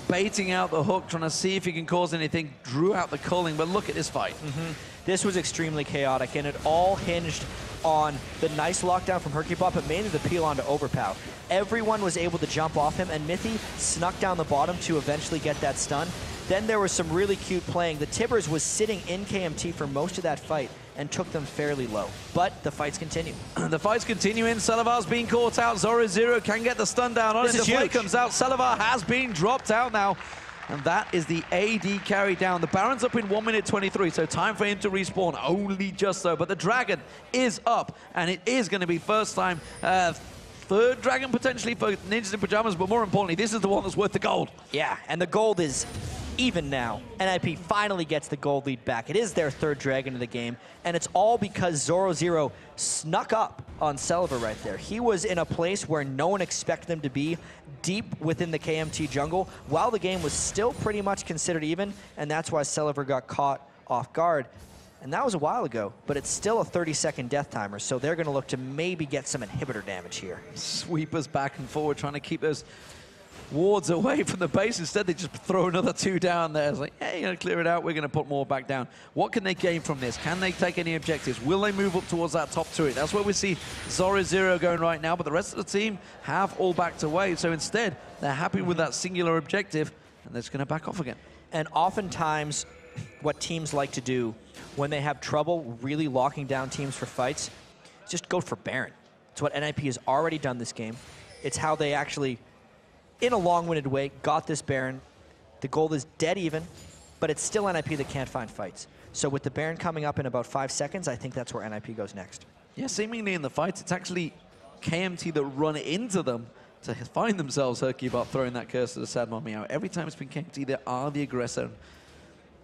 baiting out the hook, trying to see if he can cause anything. Drew out the culling, but look at this fight. This was extremely chaotic, and it all hinged on the nice lockdown from Hercubot, but mainly the peel onto Overpow. Everyone was able to jump off him, and Mithy snuck down the bottom to eventually get that stun. Then there was some really cute playing. The Tibbers was sitting in KMT for most of that fight and took them fairly low. But the fights continue. The fights continuing. Selavar's being caught out. Zoro can get the stun down on it. The play comes out. Selavar has been dropped out now. And that is the AD carry down. The Baron's up in 1 minute 23, so time for him to respawn. Only just so. But the Dragon is up, and it is going to be first time. Third Dragon potentially for Ninjas in Pajamas, but more importantly, this is the one that's worth the gold. Yeah, and the gold is even now. NIP finally gets the gold lead back. It is their 3rd Dragon of the game, and it's all because Zoro snuck up on Selavar right there. He was in a place where no one expected him to be, deep within the KMT jungle, while the game was still pretty much considered even, and that's why Selavar got caught off guard. And that was a while ago, but it's still a 30-second death timer, so they're going to look to maybe get some inhibitor damage here. Sweepers back and forward, trying to keep those wards away from the base. Instead, they just throw another 2 down there. It's like, hey, you're going to clear it out. We're going to put more back down. What can they gain from this? Can they take any objectives? Will they move up towards that top turret? That's where we see Zoro going right now, but the rest of the team have all backed away. So instead, they're happy with that singular objective, and they're just going to back off again. And oftentimes, what teams like to do when they have trouble really locking down teams for fights, just go for Baron. It's what NIP has already done this game. It's how they actually, in a long-winded way, got this Baron. The gold is dead even, but it's still NIP that can't find fights. So with the Baron coming up in about 5 seconds, I think that's where NIP goes next. Yeah, seemingly in the fights, it's actually KMT that run into them to find themselves Hercubot throwing that curse to the Sad Mommy out. Every time it's been KMT, they are the aggressor.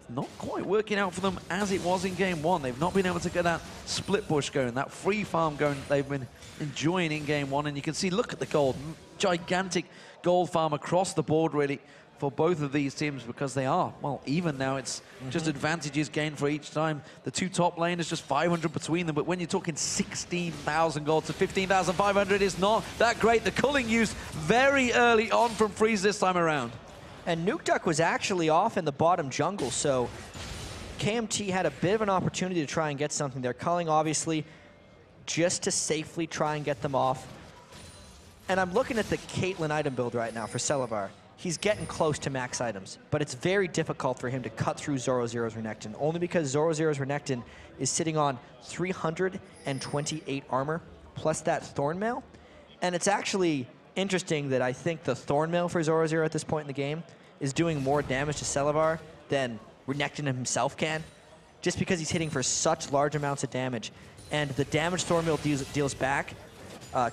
Not quite working out for them as it was in game 1. They've not been able to get that split push going, that free farm going they've been enjoying in game 1. And you can see, look at the gold. Gigantic gold farm across the board, really, for both of these teams, because they are, well, even now. It's just advantages gained for each time. The 2 top laners, just 500 between them. But when you're talking 16,000 gold to 15,500, it's not that great. The culling used very early on from Freeze this time around. And Nukeduck was actually off in the bottom jungle, so KMT had a bit of an opportunity to try and get something there. Culling, obviously, just to safely try and get them off. And I'm looking at the Caitlyn item build right now for Selavar. He's getting close to max items, but it's very difficult for him to cut through Zoro's Renekton, only because Zoro's Renekton is sitting on 328 armor, plus that Thornmail. And it's actually interesting that I think the Thornmail for Zoro at this point in the game is doing more damage to Selavar than Renekton himself can, just because he's hitting for such large amounts of damage. And the damage Thornmail deals back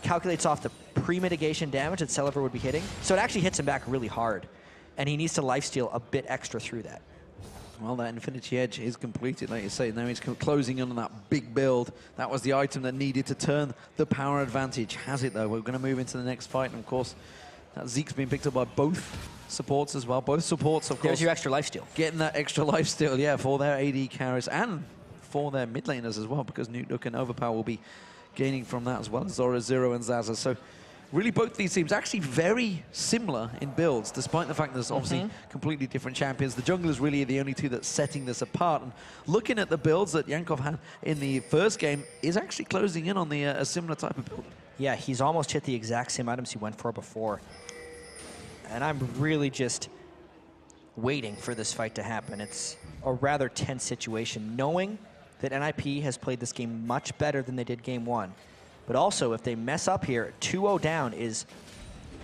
calculates off the pre-mitigation damage that Selavar would be hitting. So it actually hits him back really hard. And he needs to lifesteal a bit extra through that. Well, that Infinity Edge is completed, like you say. Now he's closing in on that big build. That was the item that needed to turn the power advantage. Has it, though? We're going to move into the next fight. And, of course, that Zeke's been picked up by both supports as well. Both supports, of course. There's your extra lifesteal. Getting that extra lifesteal, yeah, for their AD carries and for their mid laners as well, because Nukeduck and Overpower will be gaining from that as well as Zoro and Zaza. So really both these teams actually very similar in builds, despite the fact that there's obviously completely different champions. The jungle is really the only two that's setting this apart. And looking at the builds that Yankov had in the first game is actually closing in on the a similar type of build. Yeah, he's almost hit the exact same items he went for before. And I'm really just waiting for this fight to happen. It's a rather tense situation, knowing that NIP has played this game much better than they did game 1. But also, if they mess up here, 2-0 down is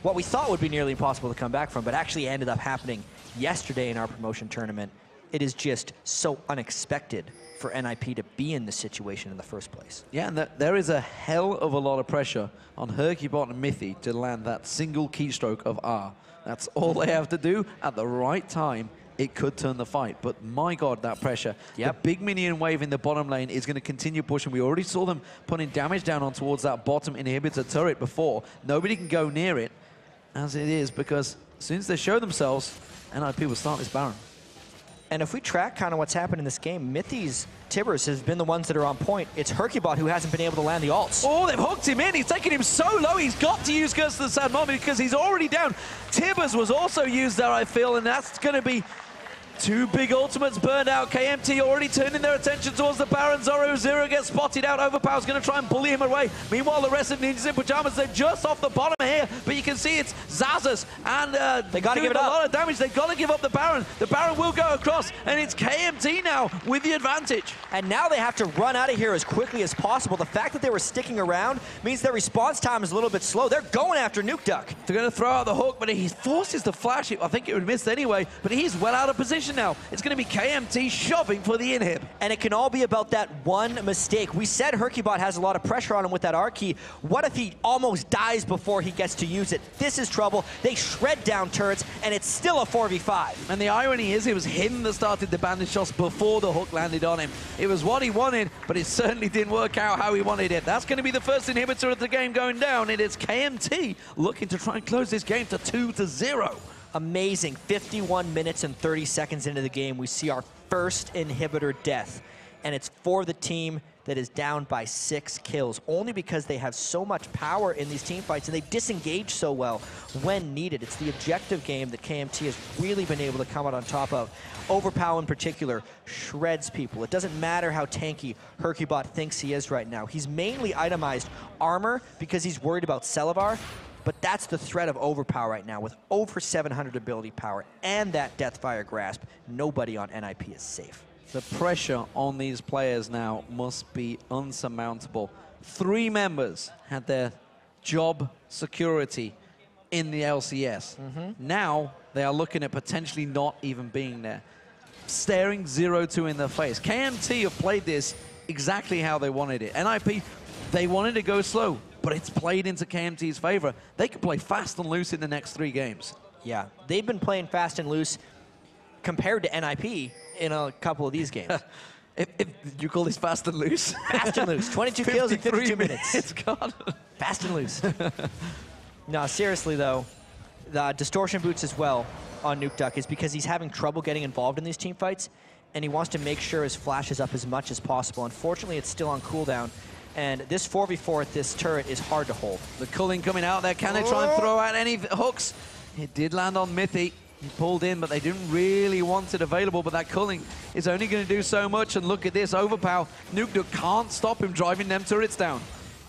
what we thought would be nearly impossible to come back from, but actually ended up happening yesterday in our promotion tournament. it is just so unexpected for NIP to be in this situation in the first place. Yeah, and there is a hell of a lot of pressure on Herkybot and Mithy to land that single keystroke of R. That's all they have to do at the right time. It could turn the fight, but my God, that pressure. Yep. The big minion wave in the bottom lane is going to continue pushing. We already saw them putting damage down on towards that bottom inhibitor turret before. Nobody can go near it, as it is, because as soon as they show themselves, NIP will start this Baron. And if we track kind of what's happened in this game, Mithy's Tibbers has been the ones that are on point. It's Herkybot who hasn't been able to land the ults. Oh, they've hooked him in. He's taken him so low. He's got to use Curse of the Sad Moment because he's already down. Tibbers was also used there, I feel, and that's going to be two big ultimates burned out. KMT already turning their attention towards the Baron. Zoro gets spotted out. Overpower's going to try and bully him away. Meanwhile, the rest of Ninjas in Pajamas, they're just off the bottom here. But you can see it's Zazas. And they got to give it a up. lot of damage. They've got to give up the Baron. The Baron will go across. And it's KMT now with the advantage. And now they have to run out of here as quickly as possible. The fact that they were sticking around means their response time is a little bit slow. They're going after Nuke Duck. They're going to throw out the hook, but he forces the flash. I think it would miss anyway. But he's well out of position now. It's going to be KMT shopping for the inhib. And it can all be about that one mistake. We said Herkybot has a lot of pressure on him with that R key. What if he almost dies before he gets to use it? This is trouble. They shred down turrets, and it's still a 4v5. And the irony is it was him that started the bandage shots before the hook landed on him. It was what he wanted, but it certainly didn't work out how he wanted it. That's going to be the first inhibitor of the game going down. It is KMT looking to try and close this game to 2-0. Amazing. 51 minutes and 30 seconds into the game, we see our first inhibitor death. And it's for the team that is down by 6 kills, only because they have so much power in these team fights and they disengage so well when needed. It's the objective game that KMT has really been able to come out on top of. Overpower in particular shreds people. It doesn't matter how tanky Herkybot thinks he is right now. He's mainly itemized armor because he's worried about Celavar. But that's the threat of Overpower right now. With over 700 ability power and that Deathfire Grasp, nobody on NIP is safe. The pressure on these players now must be unsurmountable. 3 members had their job security in the LCS. Now they are looking at potentially not even being there. Staring 0-2 in their face. KMT have played this exactly how they wanted it. NIP, they wanted to go slow, but it's played into KMT's favor. They can play fast and loose in the next 3 games. Yeah, they've been playing fast and loose compared to NIP in a couple of these games. If you call this fast and loose? Fast and loose. 22 kills in 52 minutes. It's gone. Fast and loose. No, seriously though, the Distortion Boots as well on Nuke Duck is because he's having trouble getting involved in these team fights, and he wants to make sure his flash is up as much as possible. Unfortunately, it's still on cooldown. And this 4v4 at this turret is hard to hold. The culling coming out there. Can they try and throw out any hooks? It did land on Mithy. He pulled in, but they didn't really want it available. But that culling is only going to do so much. And look at this, Overpower. Nuke Duck can't stop him driving them turrets down.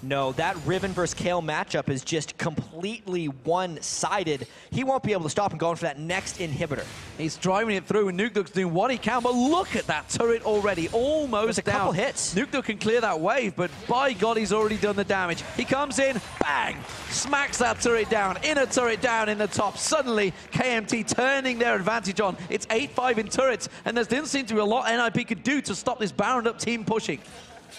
No, that Riven versus Kale matchup is just completely one-sided. He won't be able to stop him going for that next inhibitor. He's driving it through, and Nuke Duck's doing what he can, but look at that turret already, almost There's a couple hits. Nuke Duck can clear that wave, but by God, he's already done the damage. He comes in, bang, smacks that turret down, inner turret down in the top. Suddenly, KMT turning their advantage on. It's 8-5 in turrets, and there didn't seem to be a lot NIP could do to stop this Baron-up team pushing.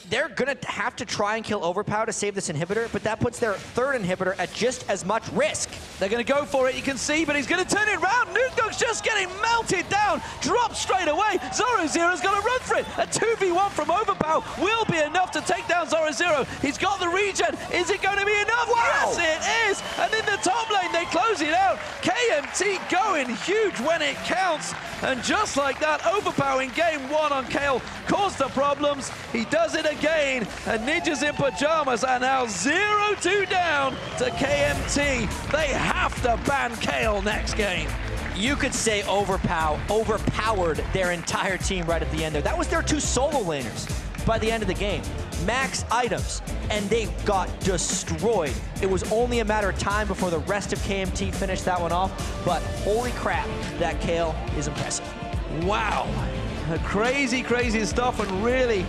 They're going to have to try and kill Overpower to save this inhibitor, but that puts their 3rd inhibitor at just as much risk. They're going to go for it, you can see, but he's going to turn it around. Nuke Duck's just getting melted down, dropped straight away. Zoro's going to run for it. A 2v1 from Overpower will be enough to take down Zoro. He's got the regen. Is it going to be enough? Wow. Yes, it is. And in the top lane, they close it out. KMT going huge when it counts. And just like that, Overpower in game 1 on Kale caused the problems. He does it again, and Ninjas in Pajamas are now 0-2 down to KMT. They have to ban Kale next game. You could say overpowered their entire team right at the end there. That was their 2 solo laners by the end of the game. Max items, and they got destroyed. It was only a matter of time before the rest of KMT finished that one off, but holy crap, that Kale is impressive. Wow, crazy, crazy stuff, and really,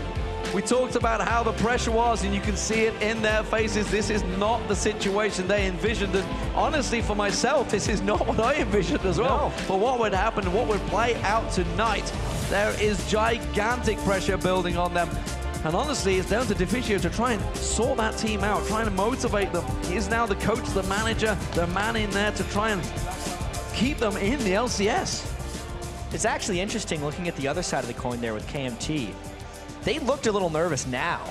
we talked about how the pressure was, and you can see it in their faces. This is not the situation they envisioned. And honestly, for myself, this is not what I envisioned as well. No. For what would happen, what would play out tonight. There is gigantic pressure building on them. And honestly, it's down to Deficio to try and sort that team out, trying to motivate them. He's now the coach, the manager, the man in there to try and keep them in the LCS. It's actually interesting looking at the other side of the coin there with KMT. They looked a little nervous now.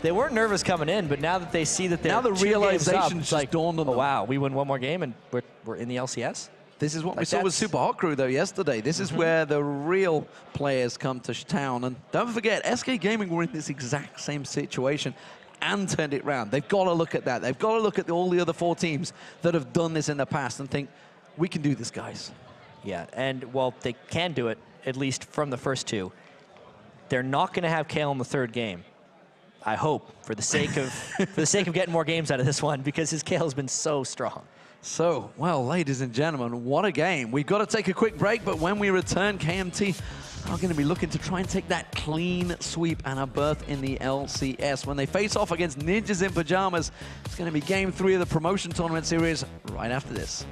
They weren't nervous coming in, but now that they see that they're now the realization just like, dawned on them. Oh, wow, we win one more game and we're in the LCS? This is what we saw with Super Hot Crew, though, yesterday. This is where the real players come to town. And don't forget, SK Gaming were in this exact same situation and turned it around. They've got to look at that. They've got to look at all the other 4 teams that have done this in the past and think, we can do this, guys. Yeah, and, well, they can do it, at least from the first 2. They're not going to have Kale in the 3rd game. I hope, for the sake of getting more games out of this one, because his Kale has been so strong. So, well, ladies and gentlemen, what a game. We've got to take a quick break, but when we return, KMT are going to be looking to try and take that clean sweep and a berth in the LCS. When they face off against Ninjas in Pajamas, it's going to be Game 3 of the Promotion Tournament Series right after this.